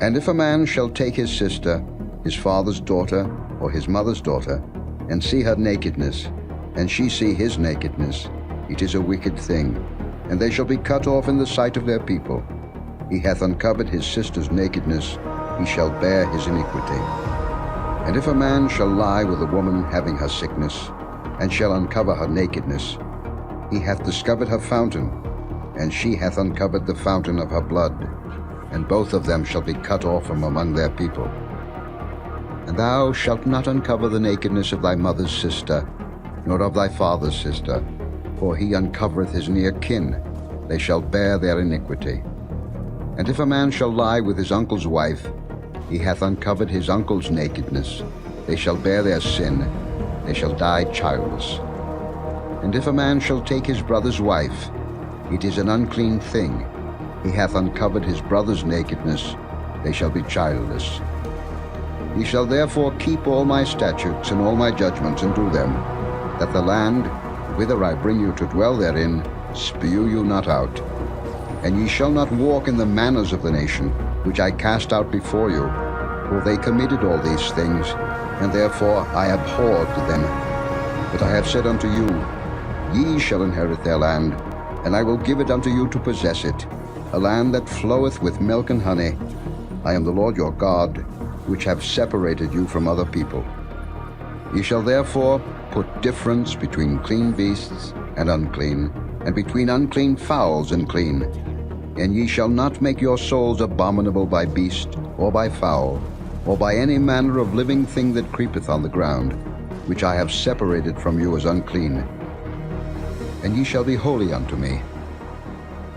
And if a man shall take his sister, his father's daughter, or his mother's daughter, and see her nakedness, and she see his nakedness, it is a wicked thing, and they shall be cut off in the sight of their people. He hath uncovered his sister's nakedness, he shall bear his iniquity. And if a man shall lie with a woman having her sickness, and shall uncover her nakedness, he hath discovered her fountain, and she hath uncovered the fountain of her blood, and both of them shall be cut off from among their people. And thou shalt not uncover the nakedness of thy mother's sister, nor of thy father's sister, for he uncovereth his near kin. They shall bear their iniquity. And if a man shall lie with his uncle's wife, he hath uncovered his uncle's nakedness. They shall bear their sin. They shall die childless. And if a man shall take his brother's wife, it is an unclean thing. He hath uncovered his brother's nakedness. They shall be childless. Ye shall therefore keep all my statutes and all my judgments, and do them, that the land, whither I bring you to dwell therein, spew you not out. And ye shall not walk in the manners of the nation, which I cast out before you, for they committed all these things, and therefore I abhorred them. But I have said unto you, ye shall inherit their land, and I will give it unto you to possess it, a land that floweth with milk and honey. I am the Lord your God, which have separated you from other people. Ye shall therefore put difference between clean beasts and unclean, and between unclean fowls and clean. And ye shall not make your souls abominable by beast, or by fowl, or by any manner of living thing that creepeth on the ground, which I have separated from you as unclean. And ye shall be holy unto me.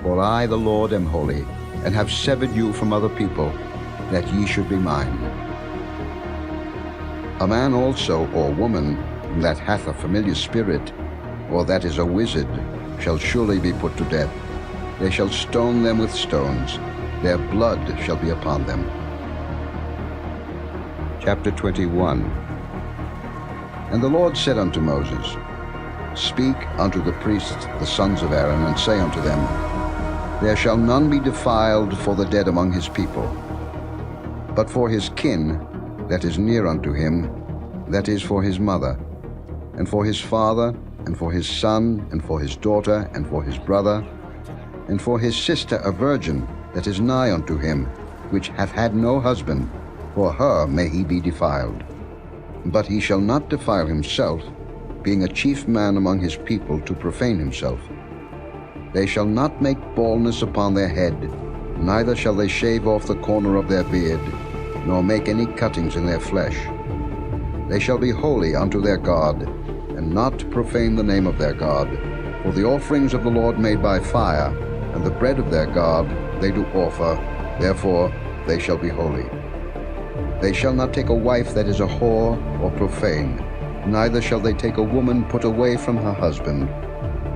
For I, the Lord, am holy, and have severed you from other people, that ye should be mine. A man also, or woman, that hath a familiar spirit, or that is a wizard, shall surely be put to death. They shall stone them with stones. Their blood shall be upon them. Chapter 21. And the Lord said unto Moses, Speak unto the priests, the sons of Aaron, and say unto them, There shall none be defiled for the dead among his people. But for his kin that is near unto him, that is for his mother, and for his father, and for his son, and for his daughter, and for his brother, and for his sister a virgin that is nigh unto him, which hath had no husband, for her may he be defiled. But he shall not defile himself, being a chief man among his people, to profane himself. They shall not make baldness upon their head, neither shall they shave off the corner of their beard, nor make any cuttings in their flesh. They shall be holy unto their God, and not profane the name of their God, For the offerings of the Lord made by fire, and the bread of their God, they do offer, therefore they shall be holy. They shall not take a wife that is a whore or profane, neither shall they take a woman put away from her husband,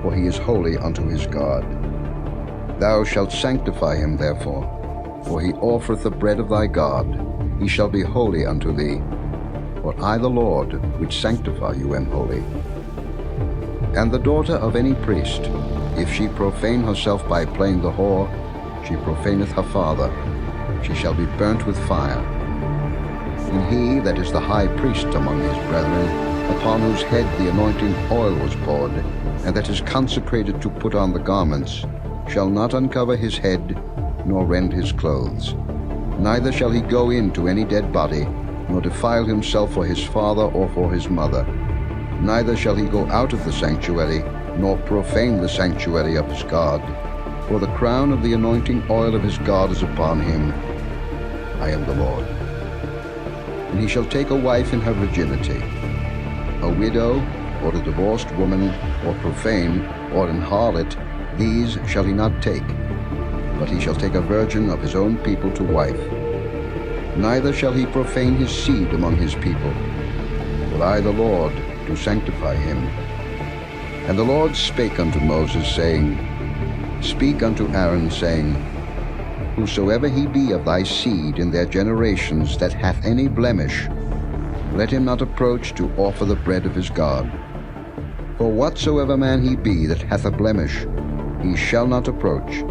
for he is holy unto his God. Thou shalt sanctify him therefore, for he offereth the bread of thy God. He shall be holy unto thee, for I the Lord, which sanctify you, am holy. And the daughter of any priest, if she profane herself by playing the whore, she profaneth her father, she shall be burnt with fire. And he that is the high priest among his brethren, upon whose head the anointing oil was poured, and that is consecrated to put on the garments, shall not uncover his head, nor rend his clothes. Neither shall he go in to any dead body, nor defile himself for his father or for his mother. Neither shall he go out of the sanctuary, nor profane the sanctuary of his God. For the crown of the anointing oil of his God is upon him. I am the Lord. And he shall take a wife in her virginity. A widow, or a divorced woman, or profane, or an harlot, these shall he not take, but he shall take a virgin of his own people to wife. Neither shall he profane his seed among his people, for I the Lord do sanctify him. And the Lord spake unto Moses, saying, Speak unto Aaron, saying, Whosoever he be of thy seed in their generations that hath any blemish, let him not approach to offer the bread of his God. For whatsoever man he be that hath a blemish, he shall not approach,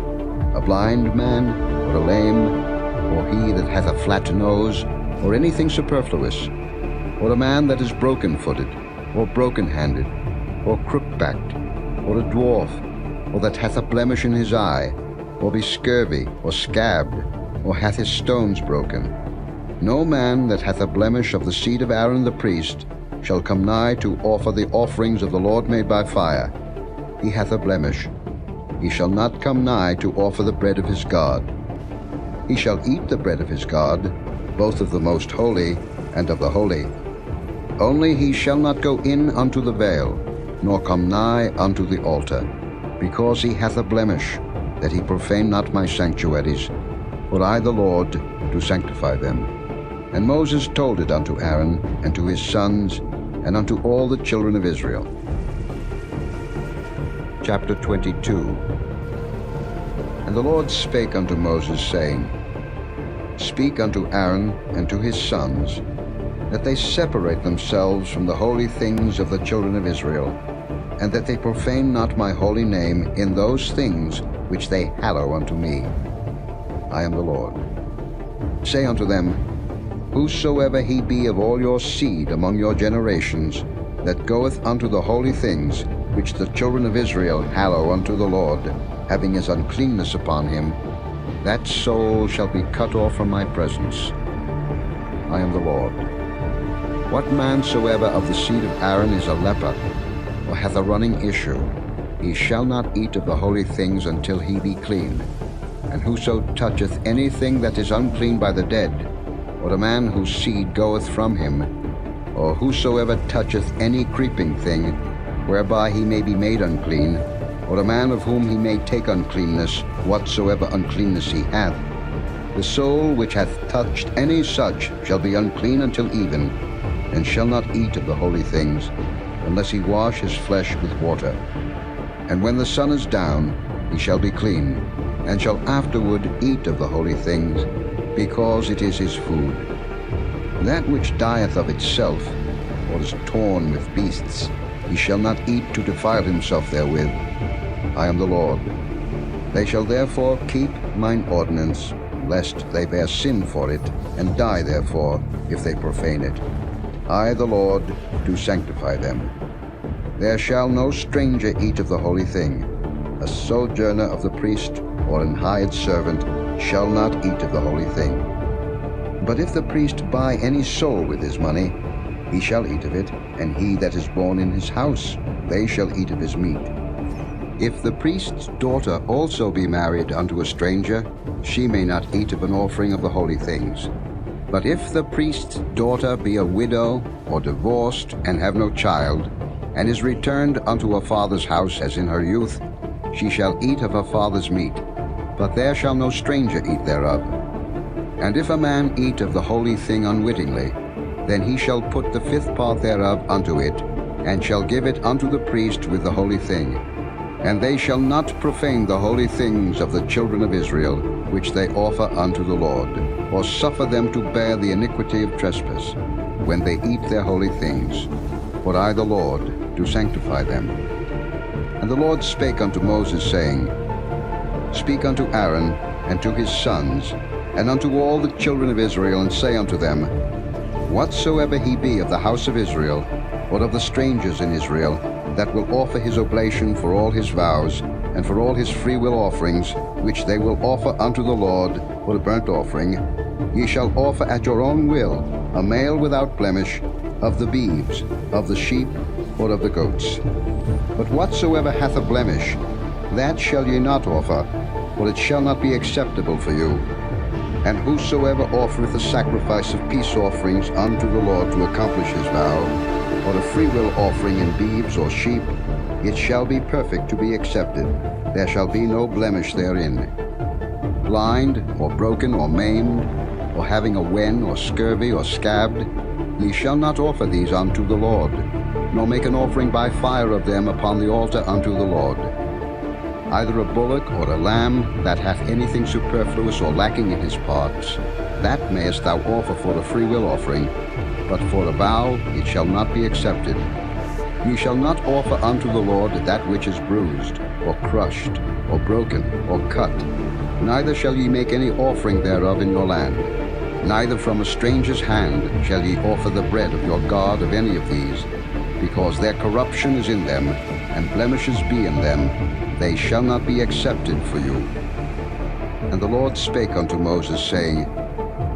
a blind man, or a lame, or he that hath a flat nose, or anything superfluous, or a man that is broken-footed, or broken-handed, or crook-backed, or a dwarf, or that hath a blemish in his eye, or be scurvy, or scabbed, or hath his stones broken. No man that hath a blemish of the seed of Aaron the priest shall come nigh to offer the offerings of the Lord made by fire. He hath a blemish. He shall not come nigh to offer the bread of his God. He shall eat the bread of his God, both of the most holy and of the holy. Only he shall not go in unto the veil, nor come nigh unto the altar, because he hath a blemish, that he profane not my sanctuaries, for I the Lord do sanctify them. And Moses told it unto Aaron, and to his sons, and unto all the children of Israel. Chapter 22. And the Lord spake unto Moses, saying, Speak unto Aaron and to his sons, that they separate themselves from the holy things of the children of Israel, and that they profane not my holy name in those things which they hallow unto me. I am the Lord. Say unto them, Whosoever he be of all your seed among your generations, that goeth unto the holy things which the children of Israel hallow unto the Lord, having his uncleanness upon him, that soul shall be cut off from my presence. I am the Lord. What man soever of the seed of Aaron is a leper, or hath a running issue, he shall not eat of the holy things until he be clean. And whoso toucheth anything that is unclean by the dead, or a man whose seed goeth from him, or whosoever toucheth any creeping thing, whereby he may be made unclean, or a man of whom he may take uncleanness, whatsoever uncleanness he hath, the soul which hath touched any such shall be unclean until even, and shall not eat of the holy things, unless he wash his flesh with water. And when the sun is down, he shall be clean, and shall afterward eat of the holy things, because it is his food. That which dieth of itself, or is torn with beasts, he shall not eat to defile himself therewith. I am the Lord. They shall therefore keep mine ordinance, lest they bear sin for it, and die therefore, if they profane it. I, the Lord, do sanctify them. There shall no stranger eat of the holy thing. A sojourner of the priest, or an hired servant, shall not eat of the holy thing. But if the priest buy any soul with his money, he shall eat of it, and he that is born in his house, they shall eat of his meat. If the priest's daughter also be married unto a stranger, she may not eat of an offering of the holy things. But if the priest's daughter be a widow, or divorced, and have no child, and is returned unto her father's house as in her youth, she shall eat of her father's meat, but there shall no stranger eat thereof. And if a man eat of the holy thing unwittingly, then he shall put the fifth part thereof unto it, and shall give it unto the priest with the holy thing. And they shall not profane the holy things of the children of Israel, which they offer unto the Lord, or suffer them to bear the iniquity of trespass, when they eat their holy things. For I, the Lord, do sanctify them. And the Lord spake unto Moses, saying, Speak unto Aaron and to his sons, and unto all the children of Israel, and say unto them, Whatsoever he be of the house of Israel, or of the strangers in Israel, that will offer his oblation for all his vows, and for all his freewill offerings, which they will offer unto the Lord for a burnt offering, ye shall offer at your own will a male without blemish, of the beeves, of the sheep, or of the goats. But whatsoever hath a blemish, that shall ye not offer, for it shall not be acceptable for you. And whosoever offereth a sacrifice of peace offerings unto the Lord to accomplish his vow, or a freewill offering in beeves or sheep, it shall be perfect to be accepted. There shall be no blemish therein. Blind, or broken, or maimed, or having a wen, or scurvy, or scabbed, ye shall not offer these unto the Lord, nor make an offering by fire of them upon the altar unto the Lord. Either a bullock or a lamb that hath anything superfluous or lacking in his parts, that mayest thou offer for a freewill offering, but for a vow it shall not be accepted. Ye shall not offer unto the Lord that which is bruised, or crushed, or broken, or cut. Neither shall ye make any offering thereof in your land. Neither from a stranger's hand shall ye offer the bread of your God of any of these, because their corruption is in them, and blemishes be in them, they shall not be accepted for you. And the Lord spake unto Moses, saying,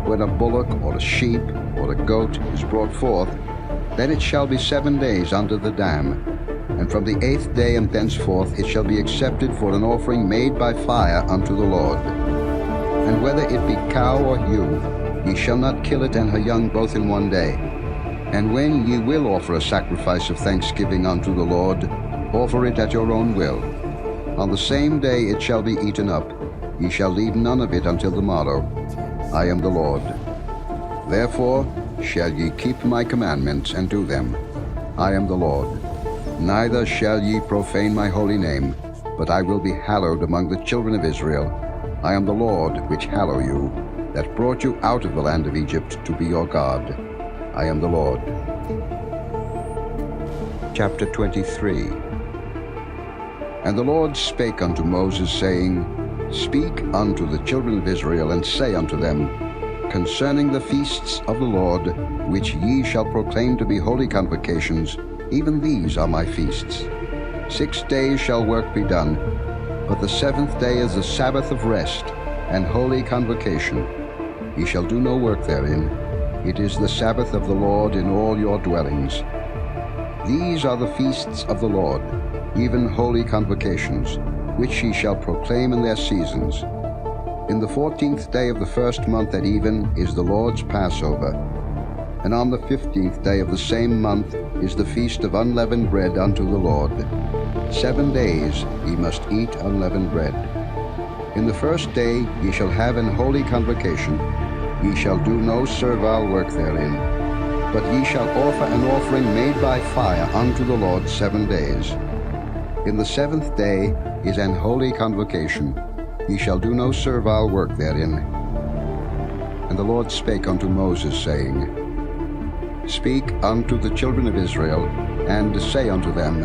When a bullock or a sheep or a goat is brought forth, then it shall be 7 days under the dam, and from the 8th day and thenceforth it shall be accepted for an offering made by fire unto the Lord. And whether it be cow or ewe, ye shall not kill it and her young both in 1 day. And when ye will offer a sacrifice of thanksgiving unto the Lord, offer it at your own will. On the same day it shall be eaten up. Ye shall leave none of it until the morrow. I am the Lord. Therefore shall ye keep my commandments and do them. I am the Lord. Neither shall ye profane my holy name, but I will be hallowed among the children of Israel. I am the Lord which hallow you, that brought you out of the land of Egypt to be your God. I am the Lord. Chapter 23. And the Lord spake unto Moses, saying, Speak unto the children of Israel, and say unto them, Concerning the feasts of the Lord, which ye shall proclaim to be holy convocations, even these are my feasts. 6 days shall work be done, but the 7th day is the Sabbath of rest, and holy convocation. Ye shall do no work therein. It is the Sabbath of the Lord in all your dwellings. These are the feasts of the Lord, even holy convocations, which ye shall proclaim in their seasons. In the 14th day of the first month at even is the Lord's Passover, and on the 15th day of the same month is the feast of unleavened bread unto the Lord. 7 days ye must eat unleavened bread. In the first day ye shall have an holy convocation. Ye shall do no servile work therein, but ye shall offer an offering made by fire unto the Lord 7 days. In the 7th day is an holy convocation. Ye shall do no servile work therein. And the Lord spake unto Moses, saying, Speak unto the children of Israel, and say unto them,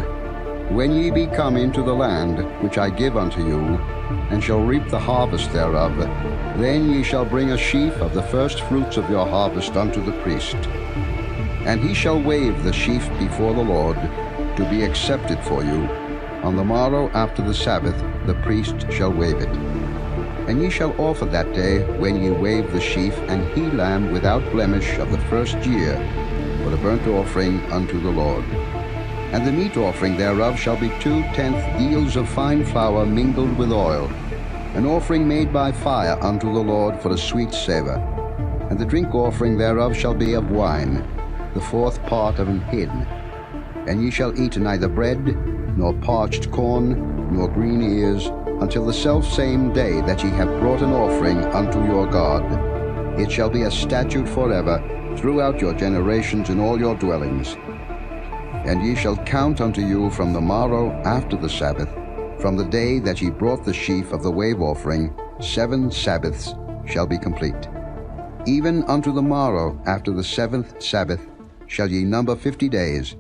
When ye be come into the land which I give unto you, and shall reap the harvest thereof, then ye shall bring a sheaf of the first fruits of your harvest unto the priest. And he shall wave the sheaf before the Lord, to be accepted for you. On the morrow after the Sabbath the priest shall wave it. And ye shall offer that day, when ye wave the sheaf, an he-lamb without blemish of the first year, for a burnt offering unto the Lord. And the meat offering thereof shall be 2/10 deals of fine flour mingled with oil, an offering made by fire unto the Lord for a sweet savour. And the drink offering thereof shall be of wine, the 4th part of an hin. And ye shall eat neither bread, nor parched corn, nor green ears, until the selfsame day that ye have brought an offering unto your God. It shall be a statute forever throughout your generations in all your dwellings. And ye shall count unto you from the morrow after the Sabbath, from the day that ye brought the sheaf of the wave offering, 7 Sabbaths shall be complete. Even unto the morrow after the 7th Sabbath shall ye number 50 days,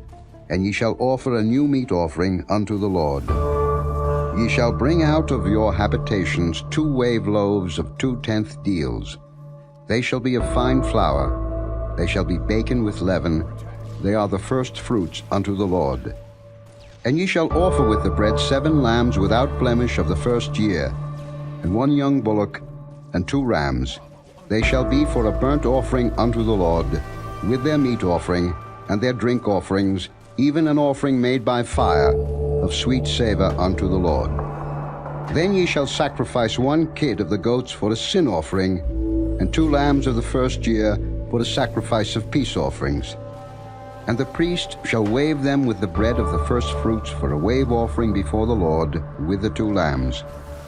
and ye shall offer a new meat offering unto the Lord. Ye shall bring out of your habitations 2 wave loaves of 2/10 deals. They shall be of fine flour, they shall be baken with leaven, they are the first fruits unto the Lord. And ye shall offer with the bread 7 lambs without blemish of the first year, and 1 young bullock, and 2 rams. They shall be for a burnt offering unto the Lord, with their meat offering, and their drink offerings, even an offering made by fire, of sweet savour unto the Lord. Then ye shall sacrifice 1 kid of the goats for a sin offering, and 2 lambs of the first year for the sacrifice of peace offerings. And the priest shall wave them with the bread of the first fruits for a wave offering before the Lord, with the 2 lambs.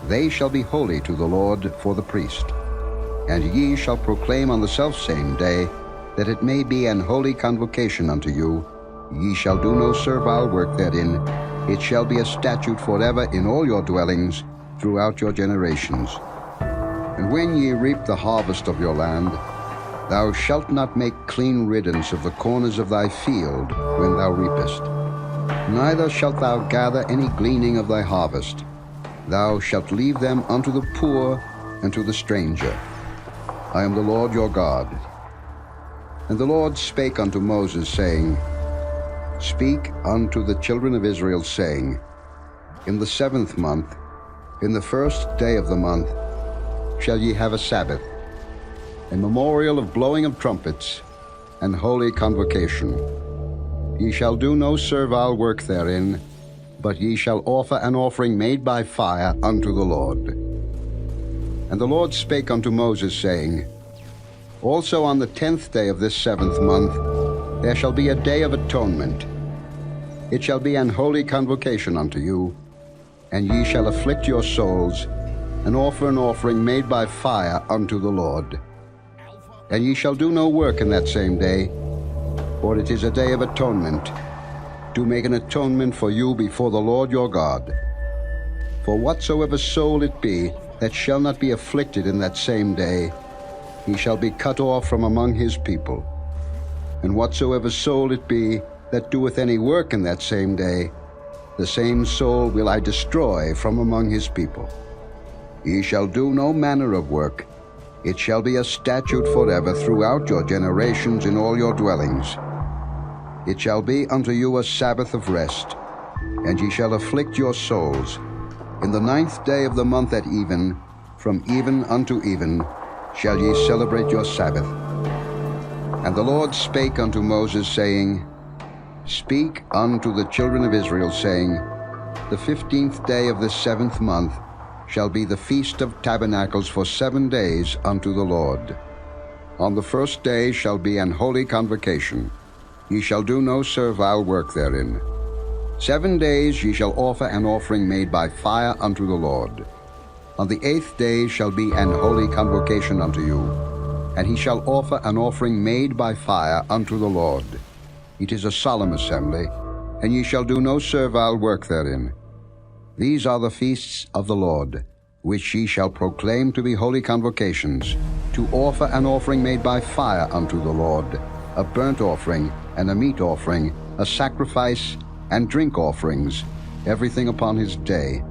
They shall be holy to the Lord for the priest. And ye shall proclaim on the selfsame day, that it may be an holy convocation unto you. Ye shall do no servile work therein. It shall be a statute forever in all your dwellings, throughout your generations. And when ye reap the harvest of your land, thou shalt not make clean riddance of the corners of thy field when thou reapest. Neither shalt thou gather any gleaning of thy harvest. Thou shalt leave them unto the poor and to the stranger. I am the Lord your God. And the Lord spake unto Moses, saying, Speak unto the children of Israel, saying, In the 7th month, in the 1st day of the month, shall ye have a Sabbath, a memorial of blowing of trumpets, and holy convocation. Ye shall do no servile work therein, but ye shall offer an offering made by fire unto the Lord. And the Lord spake unto Moses, saying, Also on the 10th day of this 7th month there shall be a day of atonement. It shall be an holy convocation unto you, and ye shall afflict your souls, and offer an offering made by fire unto the Lord. And ye shall do no work in that same day, for it is a day of atonement, to make an atonement for you before the Lord your God. For whatsoever soul it be that shall not be afflicted in that same day, he shall be cut off from among his people. And whatsoever soul it be that doeth any work in that same day, the same soul will I destroy from among his people. Ye shall do no manner of work. It shall be a statute forever throughout your generations in all your dwellings. It shall be unto you a Sabbath of rest, and ye shall afflict your souls. In the 9th day of the month at even, from even unto even, shall ye celebrate your Sabbath. And the Lord spake unto Moses, saying, Speak unto the children of Israel, saying, The 15th day of this 7th month shall be the Feast of Tabernacles for 7 days unto the Lord. On the 1st day shall be an holy convocation. Ye shall do no servile work therein. 7 days ye shall offer an offering made by fire unto the Lord. On the 8th day shall be an holy convocation unto you, and he shall offer an offering made by fire unto the Lord. It is a solemn assembly, and ye shall do no servile work therein. These are the feasts of the Lord, which ye shall proclaim to be holy convocations, to offer an offering made by fire unto the Lord, a burnt offering and a meat offering, a sacrifice and drink offerings, everything upon his day,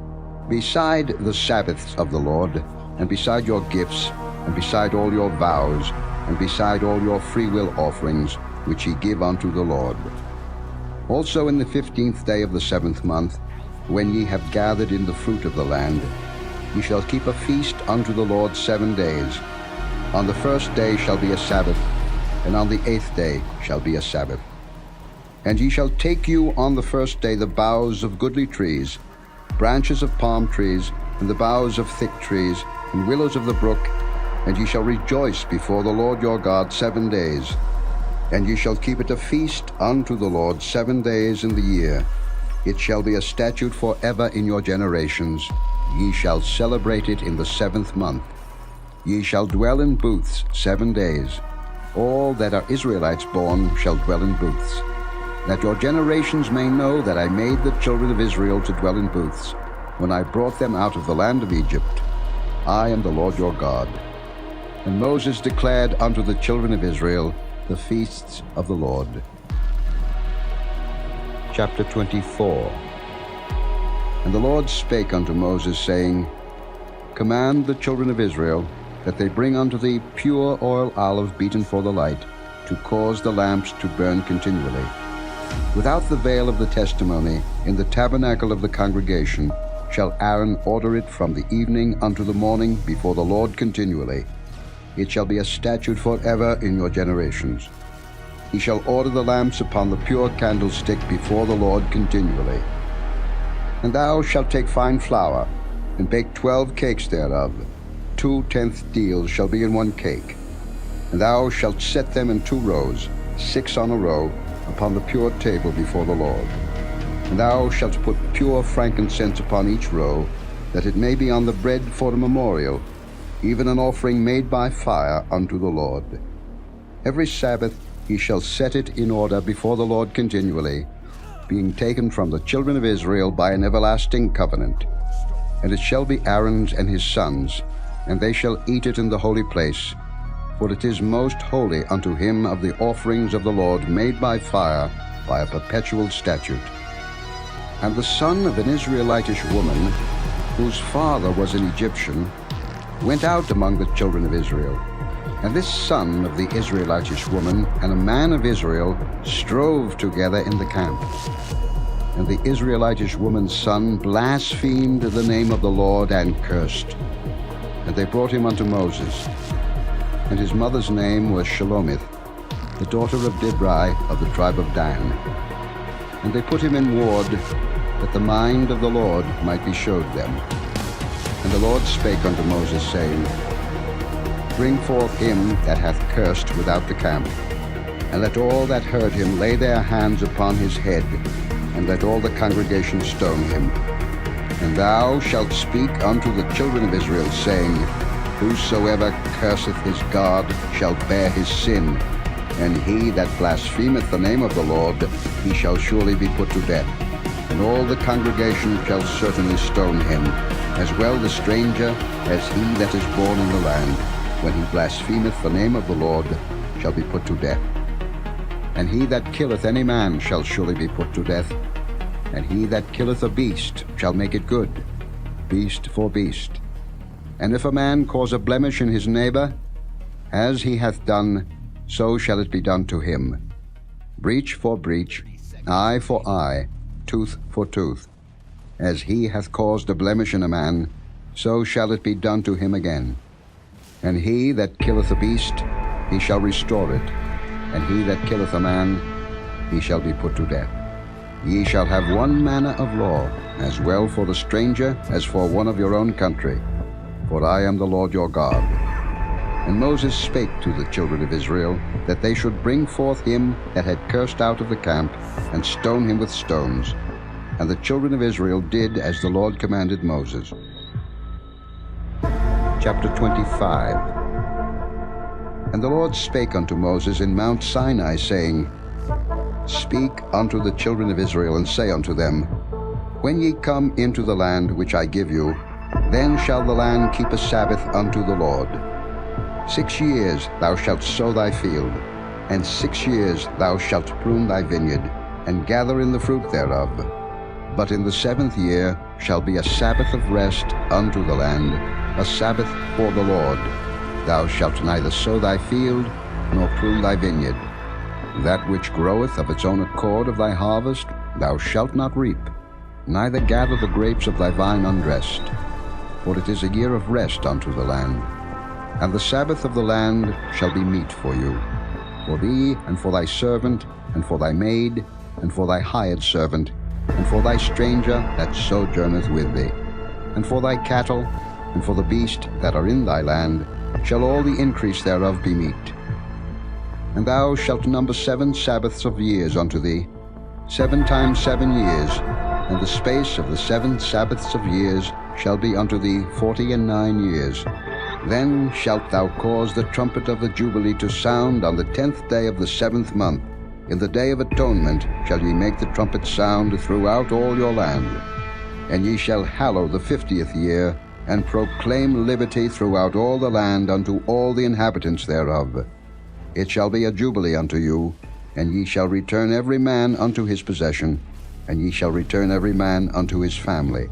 beside the Sabbaths of the Lord, and beside your gifts, and beside all your vows, and beside all your freewill offerings, which ye give unto the Lord. Also in the 15th day of the 7th month, when ye have gathered in the fruit of the land, ye shall keep a feast unto the Lord 7 days. On the 1st day shall be a Sabbath, and on the 8th day shall be a Sabbath. And ye shall take you on the 1st day the boughs of goodly trees, branches of palm trees, and the boughs of thick trees, and willows of the brook, and ye shall rejoice before the Lord your God 7 days. And ye shall keep it a feast unto the Lord 7 days in the year. It shall be a statute forever in your generations. Ye shall celebrate it in the 7th month. Ye shall dwell in booths 7 days. All that are Israelites born shall dwell in booths, that your generations may know that I made the children of Israel to dwell in booths, when I brought them out of the land of Egypt. I am the Lord your God. And Moses declared unto the children of Israel the feasts of the Lord. Chapter 24. And the Lord spake unto Moses, saying, Command the children of Israel that they bring unto thee pure oil olive beaten for the light, to cause the lamps to burn continually. Without the veil of the testimony, in the tabernacle of the congregation, shall Aaron order it from the evening unto the morning before the Lord continually. It shall be a statute forever in your generations. He shall order the lamps upon the pure candlestick before the Lord continually. And thou shalt take fine flour, and bake 12 cakes thereof. 2/10 deals shall be in 1 cake. And thou shalt set them in 2 rows, 6 on a row, upon the pure table before the Lord. And thou shalt put pure frankincense upon each row, that it may be on the bread for a memorial, even an offering made by fire unto the Lord. Every Sabbath he shall set it in order before the Lord continually, being taken from the children of Israel by an everlasting covenant. And it shall be Aaron's and his sons, and they shall eat it in the holy place, for it is most holy unto him of the offerings of the Lord made by fire, by a perpetual statute. And the son of an Israelitish woman, whose father was an Egyptian, went out among the children of Israel. And this son of the Israelitish woman and a man of Israel strove together in the camp. And the Israelitish woman's son blasphemed the name of the Lord and cursed. And they brought him unto Moses. And his mother's name was Shelomith, the daughter of Dibri of the tribe of Dan. And they put him in ward, that the mind of the Lord might be showed them. And the Lord spake unto Moses, saying, Bring forth him that hath cursed without the camp, and let all that heard him lay their hands upon his head, and let all the congregation stone him. And thou shalt speak unto the children of Israel, saying, Whosoever curseth his God shall bear his sin, and he that blasphemeth the name of the Lord, he shall surely be put to death. And all the congregation shall certainly stone him, as well the stranger as he that is born in the land, when he blasphemeth the name of the Lord, shall be put to death. And he that killeth any man shall surely be put to death. And he that killeth a beast shall make it good, beast for beast. And if a man cause a blemish in his neighbor, as he hath done, so shall it be done to him. Breach for breach, eye for eye, tooth for tooth. As he hath caused a blemish in a man, so shall it be done to him again. And he that killeth a beast, he shall restore it. And he that killeth a man, he shall be put to death. Ye shall have one manner of law, as well for the stranger as for one of your own country. For I am the Lord your God. And Moses spake to the children of Israel, that they should bring forth him that had cursed out of the camp, and stone him with stones. And the children of Israel did as the Lord commanded Moses. Chapter 25. And the Lord spake unto Moses in Mount Sinai, saying, Speak unto the children of Israel, and say unto them, When ye come into the land which I give you, then shall the land keep a Sabbath unto the Lord. 6 years thou shalt sow thy field, and 6 years thou shalt prune thy vineyard, and gather in the fruit thereof. But in the 7th year shall be a Sabbath of rest unto the land, a Sabbath for the Lord. Thou shalt neither sow thy field, nor prune thy vineyard. That which groweth of its own accord of thy harvest thou shalt not reap, neither gather the grapes of thy vine undressed. For it is a year of rest unto the land. And the Sabbath of the land shall be meat for you, for thee, and for thy servant, and for thy maid, and for thy hired servant, and for thy stranger that sojourneth with thee, and for thy cattle, and for the beast that are in thy land, shall all the increase thereof be meat. And thou shalt number 7 Sabbaths of years unto thee, 7 times 7 years, and the space of the 7 Sabbaths of years shall be unto thee 49 years. Then shalt thou cause the trumpet of the Jubilee to sound on the 10th day of the 7th month. In the day of atonement shall ye make the trumpet sound throughout all your land. And ye shall hallow the 50th year, and proclaim liberty throughout all the land unto all the inhabitants thereof. It shall be a jubilee unto you, and ye shall return every man unto his possession, and ye shall return every man unto his family.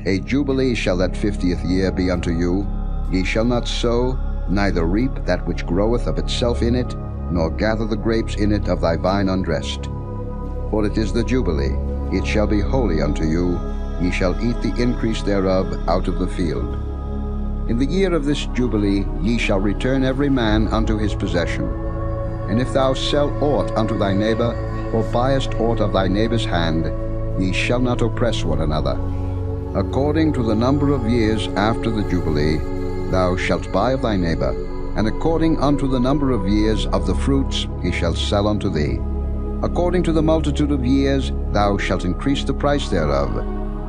A jubilee shall that 50th year be unto you. Ye shall not sow, neither reap that which groweth of itself in it, nor gather the grapes in it of thy vine undressed. For it is the jubilee, it shall be holy unto you. Ye shall eat the increase thereof out of the field. In the year of this jubilee ye shall return every man unto his possession. And if thou sell aught unto thy neighbor, or buyest aught of thy neighbor's hand, ye shall not oppress one another. According to the number of years after the jubilee thou shalt buy of thy neighbor, and according unto the number of years of the fruits he shall sell unto thee. According to the multitude of years thou shalt increase the price thereof,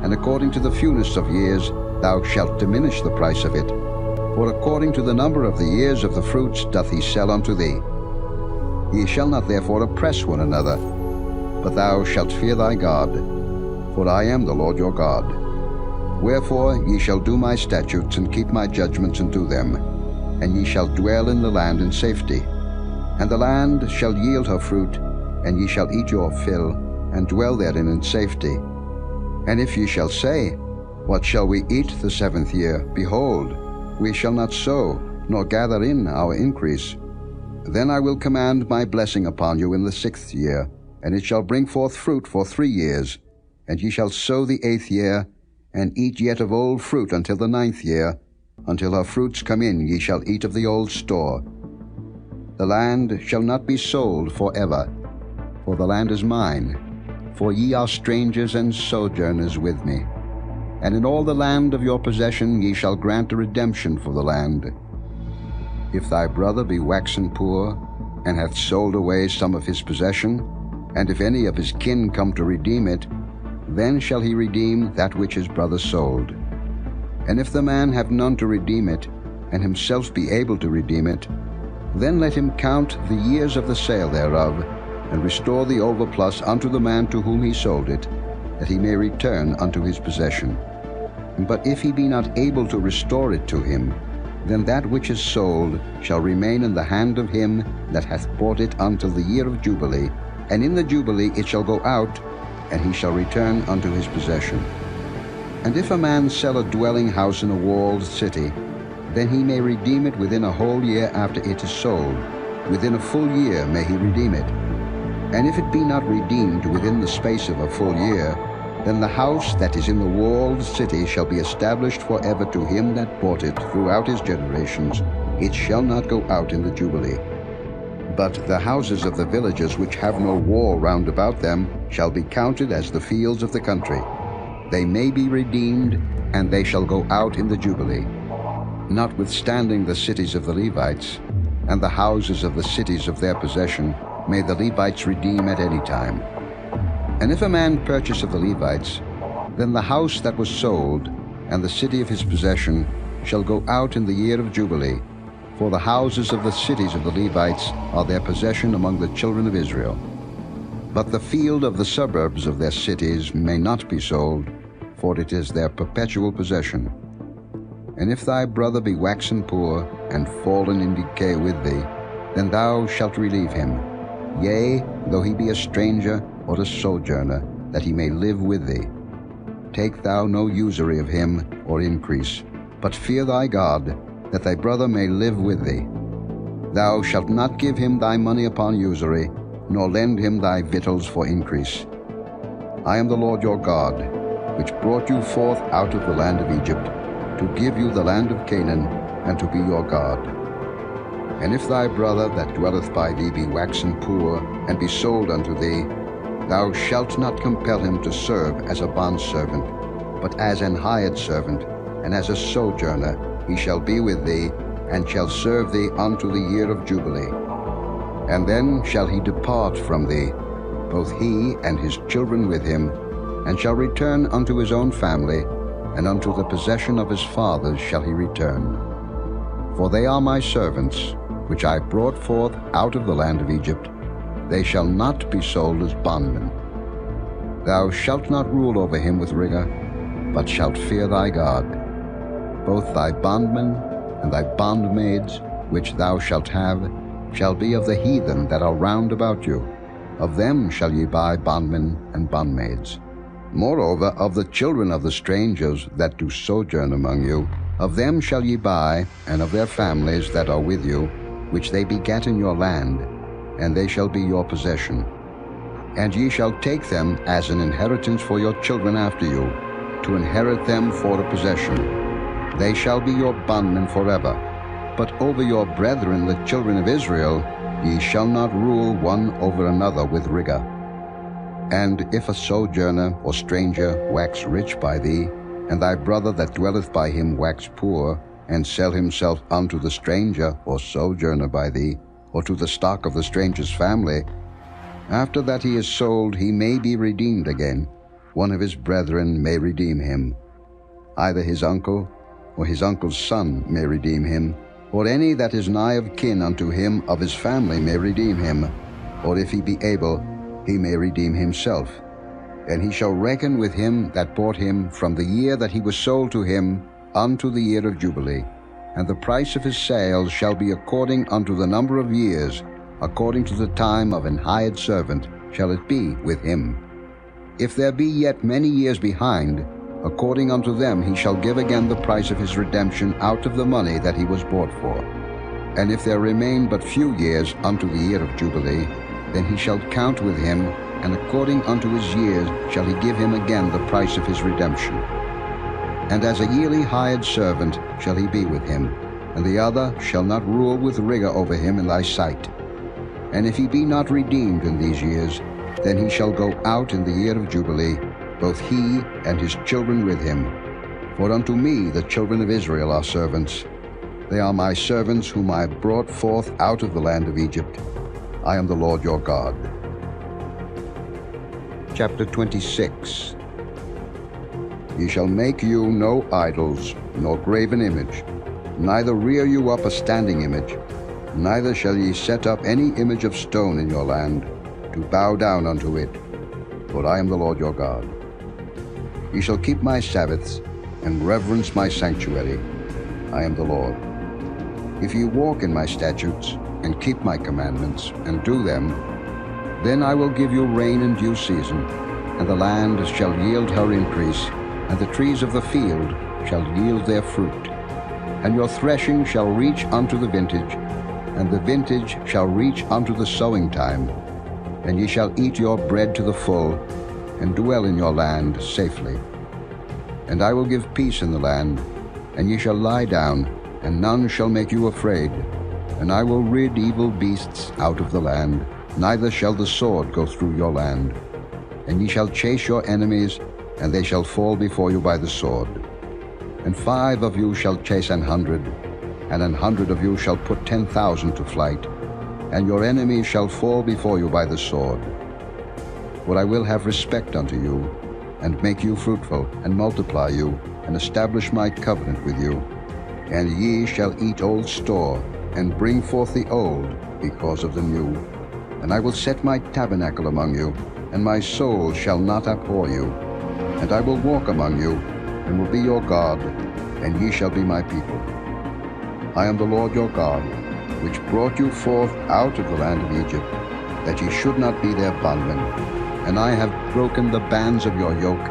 and according to the fewness of years thou shalt diminish the price of it. For according to the number of the years of the fruits doth he sell unto thee. Ye shall not therefore oppress one another, but thou shalt fear thy God, for I am the Lord your God. Wherefore ye shall do my statutes, and keep my judgments, and do them, and ye shall dwell in the land in safety. And the land shall yield her fruit, and ye shall eat your fill, and dwell therein in safety. And if ye shall say, What shall we eat the 7th year? Behold, we shall not sow, nor gather in our increase. Then I will command my blessing upon you in the 6th year, and it shall bring forth fruit for 3 years. And ye shall sow the 8th year, and eat yet of old fruit until the 9th year. Until her fruits come in ye shall eat of the old store. The land shall not be sold for ever, for the land is mine. For ye are strangers and sojourners with me. And in all the land of your possession ye shall grant a redemption for the land. If thy brother be waxen poor, and hath sold away some of his possession, and if any of his kin come to redeem it, then shall he redeem that which his brother sold. And if the man have none to redeem it, and himself be able to redeem it, then let him count the years of the sale thereof, and restore the overplus unto the man to whom he sold it, that he may return unto his possession. But if he be not able to restore it to him, then that which is sold shall remain in the hand of him that hath bought it until the year of Jubilee, and in the Jubilee it shall go out, and he shall return unto his possession. And if a man sell a dwelling house in a walled city, then he may redeem it within a whole year after it is sold. Within a full year may he redeem it. And if it be not redeemed within the space of a full year, then the house that is in the walled city shall be established forever to him that bought it throughout his generations. It shall not go out in the Jubilee. But the houses of the villages which have no wall round about them shall be counted as the fields of the country. They may be redeemed, and they shall go out in the Jubilee. Notwithstanding the cities of the Levites, and the houses of the cities of their possession, may the Levites redeem at any time. And if a man purchase of the Levites, then the house that was sold, and the city of his possession, shall go out in the year of Jubilee. For the houses of the cities of the Levites are their possession among the children of Israel. But the field of the suburbs of their cities may not be sold, for it is their perpetual possession. And if thy brother be waxen poor, and fallen in decay with thee, then thou shalt relieve him. Yea, though he be a stranger or a sojourner, that he may live with thee. Take thou no usury of him or increase, but fear thy God, that thy brother may live with thee. Thou shalt not give him thy money upon usury, nor lend him thy victuals for increase. I am the Lord your God, which brought you forth out of the land of Egypt, to give you the land of Canaan, and to be your God. And if thy brother that dwelleth by thee be waxen poor, and be sold unto thee, thou shalt not compel him to serve as a bondservant, but as an hired servant, and as a sojourner he shall be with thee, and shall serve thee unto the year of Jubilee. And then shall he depart from thee, both he and his children with him, and shall return unto his own family, and unto the possession of his fathers shall he return. For they are my servants, which I brought forth out of the land of Egypt. They shall not be sold as bondmen. Thou shalt not rule over him with rigor, but shalt fear thy God. Both thy bondmen and thy bondmaids, which thou shalt have, shall be of the heathen that are round about you. Of them shall ye buy bondmen and bondmaids. Moreover, of the children of the strangers that do sojourn among you, of them shall ye buy, and of their families that are with you, which they begat in your land, and they shall be your possession. And ye shall take them as an inheritance for your children after you, to inherit them for a possession. They shall be your bondmen forever. But over your brethren the children of Israel ye shall not rule one over another with rigor. And if a sojourner or stranger wax rich by thee, and thy brother that dwelleth by him wax poor, and sell himself unto the stranger or sojourner by thee, or to the stock of the stranger's family, after that he is sold he may be redeemed again. One of his brethren may redeem him. Either his uncle or his uncle's son may redeem him, or any that is nigh of kin unto him of his family may redeem him, or if he be able, he may redeem himself. And he shall reckon with him that bought him from the year that he was sold to him unto the year of Jubilee. And the price of his sale shall be according unto the number of years, according to the time of an hired servant shall it be with him. If there be yet many years behind, according unto them he shall give again the price of his redemption out of the money that he was bought for. And if there remain but few years unto the year of Jubilee, then he shall count with him, and according unto his years shall he give him again the price of his redemption. And as a yearly hired servant shall he be with him, and the other shall not rule with rigor over him in thy sight. And if he be not redeemed in these years, then he shall go out in the year of Jubilee, both he and his children with him. For unto me the children of Israel are servants. They are my servants whom I brought forth out of the land of Egypt. I am the Lord your God. Chapter 26. Ye shall make you no idols, nor graven image, neither rear you up a standing image, neither shall ye set up any image of stone in your land, to bow down unto it, for I am the Lord your God. Ye shall keep my Sabbaths, and reverence my sanctuary. I am the Lord. If ye walk in my statutes, and keep my commandments, and do them, then I will give you rain in due season, and the land shall yield her increase, and the trees of the field shall yield their fruit. And your threshing shall reach unto the vintage, and the vintage shall reach unto the sowing time. And ye shall eat your bread to the full, and dwell in your land safely. And I will give peace in the land, and ye shall lie down, and none shall make you afraid. And I will rid evil beasts out of the land, neither shall the sword go through your land. And ye shall chase your enemies, and they shall fall before you by the sword. And 5 of you shall chase 100, and 100 of you shall put 10,000 to flight, and your enemies shall fall before you by the sword. For I will have respect unto you, and make you fruitful, and multiply you, and establish my covenant with you. And ye shall eat old store, and bring forth the old, because of the new. And I will set my tabernacle among you, and my soul shall not abhor you. And I will walk among you, and will be your God, and ye shall be my people. I am the Lord your God, which brought you forth out of the land of Egypt, that ye should not be their bondmen. And I have broken the bands of your yoke,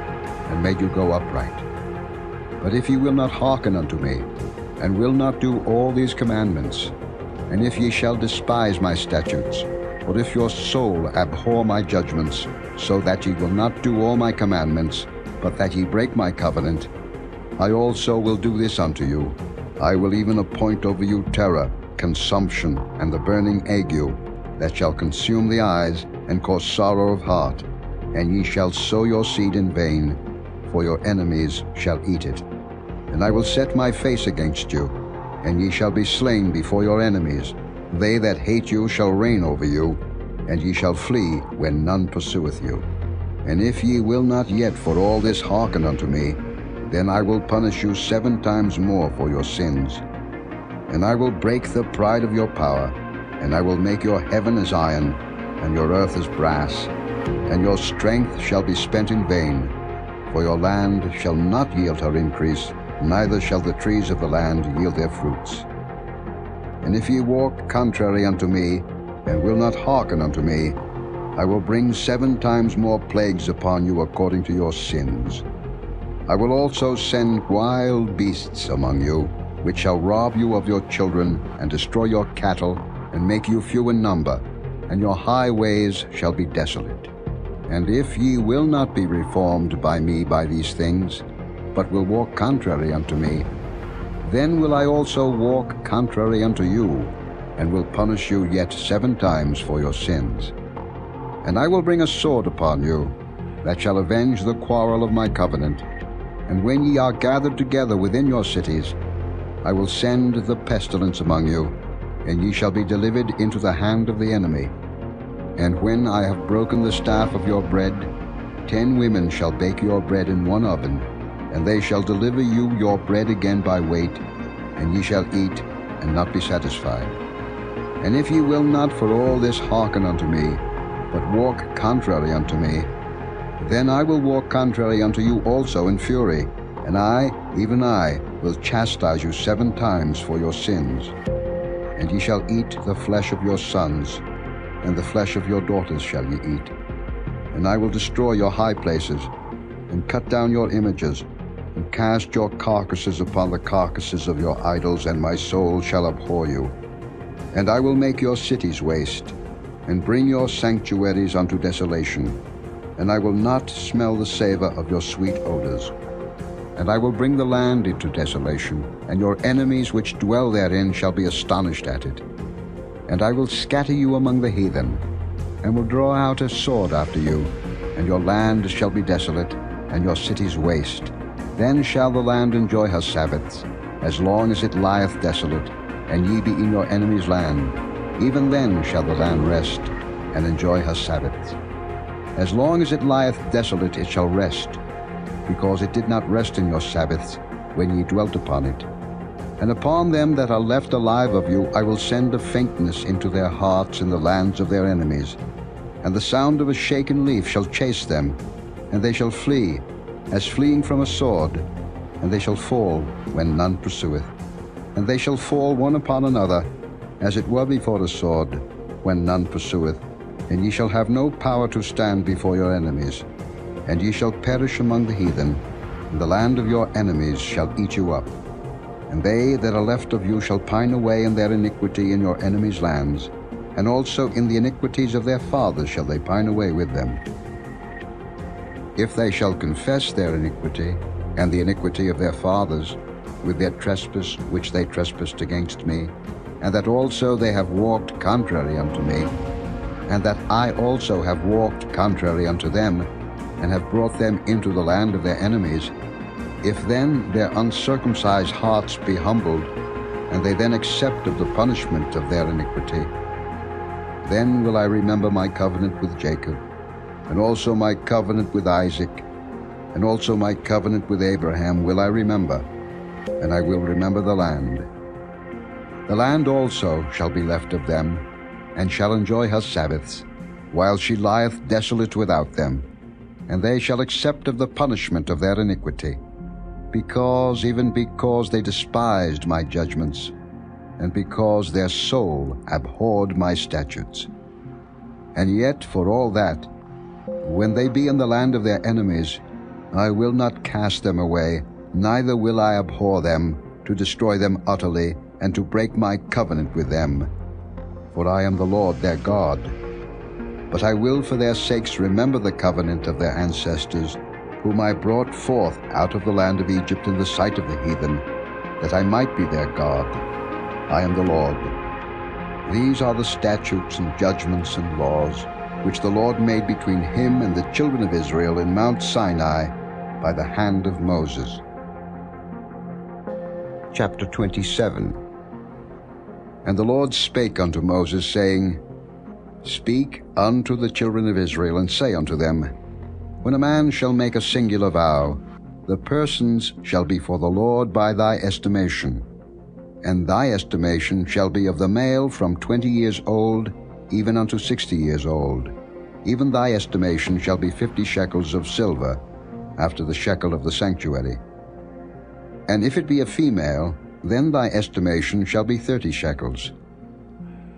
and made you go upright. But if ye will not hearken unto me, and will not do all these commandments, and if ye shall despise my statutes, or if your soul abhor my judgments, so that ye will not do all my commandments, but that ye break my covenant, I also will do this unto you. I will even appoint over you terror, consumption, and the burning ague, that shall consume the eyes, and cause sorrow of heart. And ye shall sow your seed in vain, for your enemies shall eat it. And I will set my face against you, and ye shall be slain before your enemies, They that hate you shall reign over you, and ye shall flee when none pursueth you. And if ye will not yet for all this hearken unto me, then I will punish you 7 times more for your sins. And I will break the pride of your power, and I will make your heaven as iron, and your earth as brass, and your strength shall be spent in vain. For your land shall not yield her increase, neither shall the trees of the land yield their fruits. And if ye walk contrary unto me, and will not hearken unto me, I will bring 7 times more plagues upon you according to your sins. I will also send wild beasts among you, which shall rob you of your children, and destroy your cattle, and make you few in number, and your highways shall be desolate. And if ye will not be reformed by me by these things, but will walk contrary unto me, then will I also walk contrary unto you, and will punish you yet 7 times for your sins. And I will bring a sword upon you, that shall avenge the quarrel of my covenant. And when ye are gathered together within your cities, I will send the pestilence among you, and ye shall be delivered into the hand of the enemy. And when I have broken the staff of your bread, 10 women shall bake your bread in one oven, and they shall deliver you your bread again by weight, and ye shall eat, and not be satisfied. And if ye will not for all this hearken unto me, but walk contrary unto me, then I will walk contrary unto you also in fury, and I, even I, will chastise you 7 times for your sins. And ye shall eat the flesh of your sons, and the flesh of your daughters shall ye eat. And I will destroy your high places, and cut down your images, and cast your carcasses upon the carcasses of your idols, and my soul shall abhor you. And I will make your cities waste, and bring your sanctuaries unto desolation, and I will not smell the savor of your sweet odors. And I will bring the land into desolation, and your enemies which dwell therein shall be astonished at it. And I will scatter you among the heathen, and will draw out a sword after you, and your land shall be desolate, and your cities waste. Then shall the land enjoy her Sabbaths, as long as it lieth desolate, and ye be in your enemy's land. Even then shall the land rest, and enjoy her Sabbaths. As long as it lieth desolate it shall rest, because it did not rest in your Sabbaths, when ye dwelt upon it. And upon them that are left alive of you I will send a faintness into their hearts in the lands of their enemies. And the sound of a shaken leaf shall chase them, and they shall flee, as fleeing from a sword, and they shall fall when none pursueth. And they shall fall one upon another, as it were before a sword, when none pursueth. And ye shall have no power to stand before your enemies. And ye shall perish among the heathen, and the land of your enemies shall eat you up. And they that are left of you shall pine away in their iniquity in your enemies' lands, and also in the iniquities of their fathers shall they pine away with them. If they shall confess their iniquity, and the iniquity of their fathers, with their trespass which they trespassed against me, and that also they have walked contrary unto me, and that I also have walked contrary unto them, and have brought them into the land of their enemies, if then their uncircumcised hearts be humbled, and they then accept of the punishment of their iniquity, then will I remember my covenant with Jacob, and also my covenant with Isaac, and also my covenant with Abraham will I remember, and I will remember the land. The land also shall be left of them, and shall enjoy her Sabbaths, while she lieth desolate without them, and they shall accept of the punishment of their iniquity, even because they despised my judgments, and because their soul abhorred my statutes. And yet for all that, when they be in the land of their enemies, I will not cast them away, neither will I abhor them, to destroy them utterly, and to break my covenant with them. For I am the Lord their God. But I will for their sakes remember the covenant of their ancestors, whom I brought forth out of the land of Egypt in the sight of the heathen, that I might be their God. I am the Lord. These are the statutes and judgments and laws, which the Lord made between him and the children of Israel in Mount Sinai by the hand of Moses. Chapter 27. And the Lord spake unto Moses, saying, Speak unto the children of Israel, and say unto them, When a man shall make a singular vow, the persons shall be for the Lord by thy estimation. And thy estimation shall be of the male from 20 years old even unto 60 years old. Even thy estimation shall be 50 shekels of silver, after the shekel of the sanctuary. And if it be a female, then thy estimation shall be 30 shekels.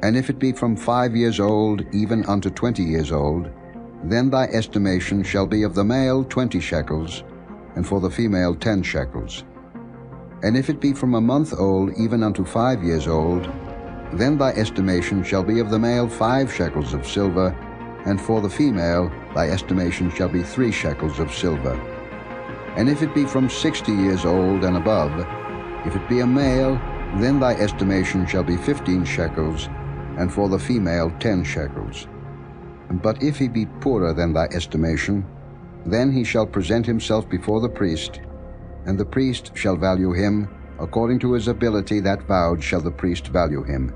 And if it be from 5 years old even unto 20 years old, then thy estimation shall be of the male 20 shekels, and for the female 10 shekels. And if it be from a month old even unto 5 years old, then thy estimation shall be of the male 5 shekels of silver, and for the female thy estimation shall be 3 shekels of silver. And if it be from 60 years old and above, if it be a male, then thy estimation shall be 15 shekels, and for the female 10 shekels. But if he be poorer than thy estimation, then he shall present himself before the priest, and the priest shall value him, according to his ability that vowed shall the priest value him.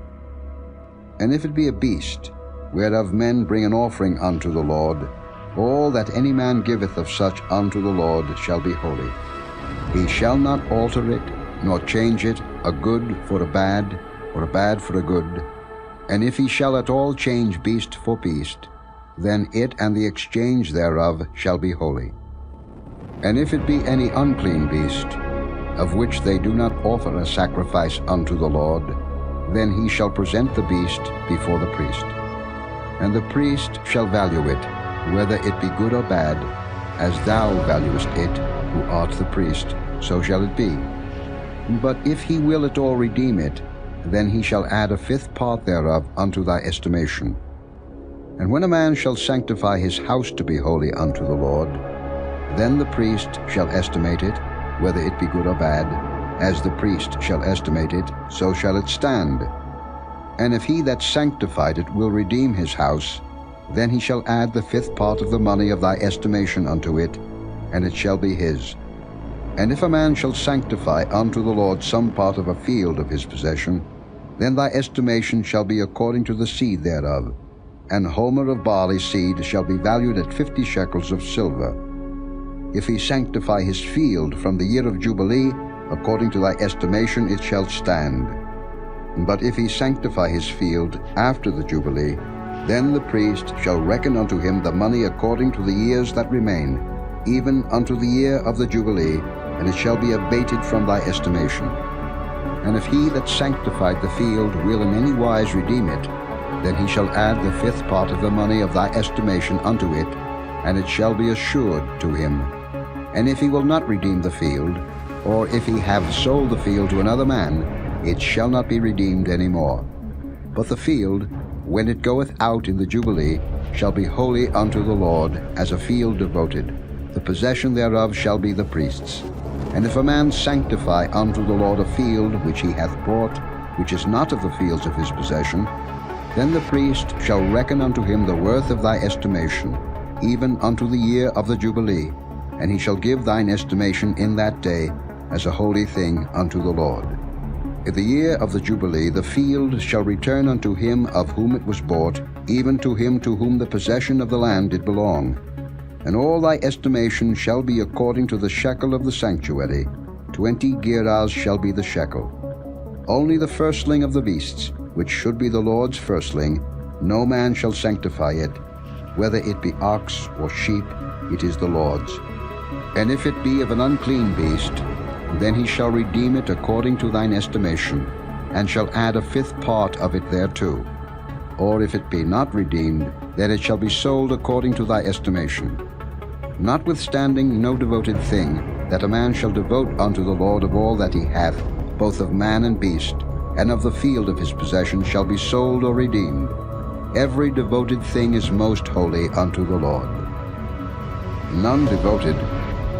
And if it be a beast, whereof men bring an offering unto the Lord, all that any man giveth of such unto the Lord shall be holy. He shall not alter it, nor change it, a good for a bad, or a bad for a good. And if he shall at all change beast for beast, then it and the exchange thereof shall be holy. And if it be any unclean beast, of which they do not offer a sacrifice unto the Lord, then he shall present the beast before the priest. And the priest shall value it, whether it be good or bad, as thou valuest it, who art the priest, so shall it be. But if he will at all redeem it, then he shall add a 5th part thereof unto thy estimation. And when a man shall sanctify his house to be holy unto the Lord, then the priest shall estimate it, whether it be good or bad, as the priest shall estimate it, so shall it stand. And if he that sanctified it will redeem his house, then he shall add the 5th part of the money of thy estimation unto it, and it shall be his. And if a man shall sanctify unto the Lord some part of a field of his possession, then thy estimation shall be according to the seed thereof. An homer of barley seed shall be valued at 50 shekels of silver. If he sanctify his field from the year of Jubilee, according to thy estimation it shall stand. But if he sanctify his field after the Jubilee, then the priest shall reckon unto him the money according to the years that remain, even unto the year of the Jubilee, and it shall be abated from thy estimation. And if he that sanctified the field will in any wise redeem it, then he shall add the 5th part of the money of thy estimation unto it, and it shall be assured to him. And if he will not redeem the field, or if he have sold the field to another man, it shall not be redeemed any more. But the field, when it goeth out in the Jubilee, shall be holy unto the Lord, as a field devoted. The possession thereof shall be the priest's. And if a man sanctify unto the Lord a field which he hath bought, which is not of the fields of his possession, then the priest shall reckon unto him the worth of thy estimation, even unto the year of the Jubilee, and he shall give thine estimation in that day as a holy thing unto the Lord. In the year of the Jubilee the field shall return unto him of whom it was bought, even to him to whom the possession of the land did belong. And all thy estimation shall be according to the shekel of the sanctuary. 20 gerahs shall be the shekel. Only the firstling of the beasts, which should be the Lord's firstling, no man shall sanctify it. Whether it be ox or sheep, it is the Lord's. And if it be of an unclean beast, then he shall redeem it according to thine estimation, and shall add a 5th part of it thereto. Or if it be not redeemed, then it shall be sold according to thy estimation. Notwithstanding no devoted thing, that a man shall devote unto the Lord of all that he hath, both of man and beast, and of the field of his possession, shall be sold or redeemed. Every devoted thing is most holy unto the Lord. None devoted,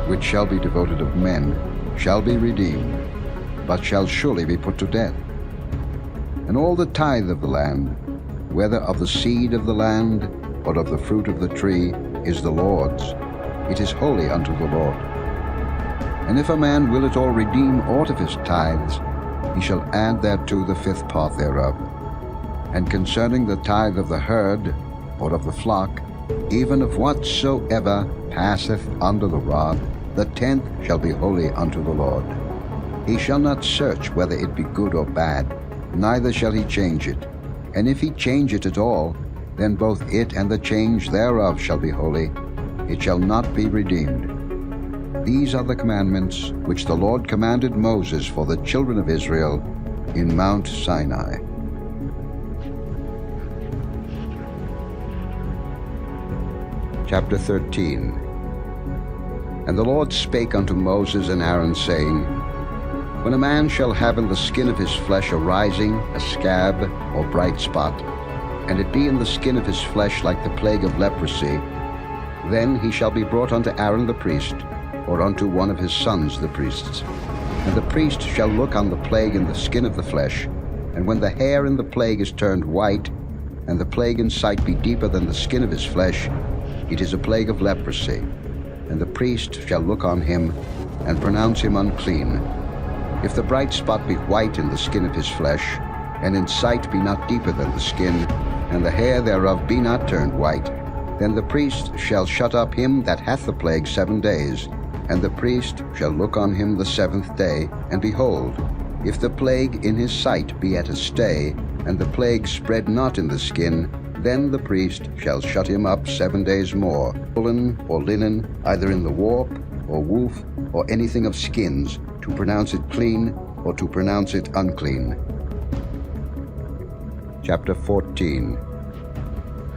which shall be devoted of men, shall be redeemed, but shall surely be put to death. And all the tithe of the land, whether of the seed of the land, or of the fruit of the tree, is the Lord's. It is holy unto the Lord. And if a man will at all redeem aught of his tithes, he shall add thereto the 5th part thereof. And concerning the tithe of the herd, or of the flock, even of whatsoever passeth under the rod, the 10th shall be holy unto the Lord. He shall not search whether it be good or bad, neither shall he change it. And if he change it at all, then both it and the change thereof shall be holy. It shall not be redeemed. These are the commandments which the Lord commanded Moses for the children of Israel in Mount Sinai. Chapter 13. And the Lord spake unto Moses and Aaron, saying, When a man shall have in the skin of his flesh a rising, a scab, or bright spot, and it be in the skin of his flesh like the plague of leprosy, then he shall be brought unto Aaron the priest, or unto one of his sons the priests. And the priest shall look on the plague in the skin of the flesh, and when the hair in the plague is turned white, and the plague in sight be deeper than the skin of his flesh, it is a plague of leprosy. And the priest shall look on him, and pronounce him unclean. If the bright spot be white in the skin of his flesh, and in sight be not deeper than the skin, and the hair thereof be not turned white, then the priest shall shut up him that hath the plague 7 days, and the priest shall look on him the 7th day, and behold, if the plague in his sight be at a stay, and the plague spread not in the skin, then the priest shall shut him up 7 days more, woolen or linen, either in the warp, or woof, or anything of skins, to pronounce it clean, or to pronounce it unclean. Chapter 14.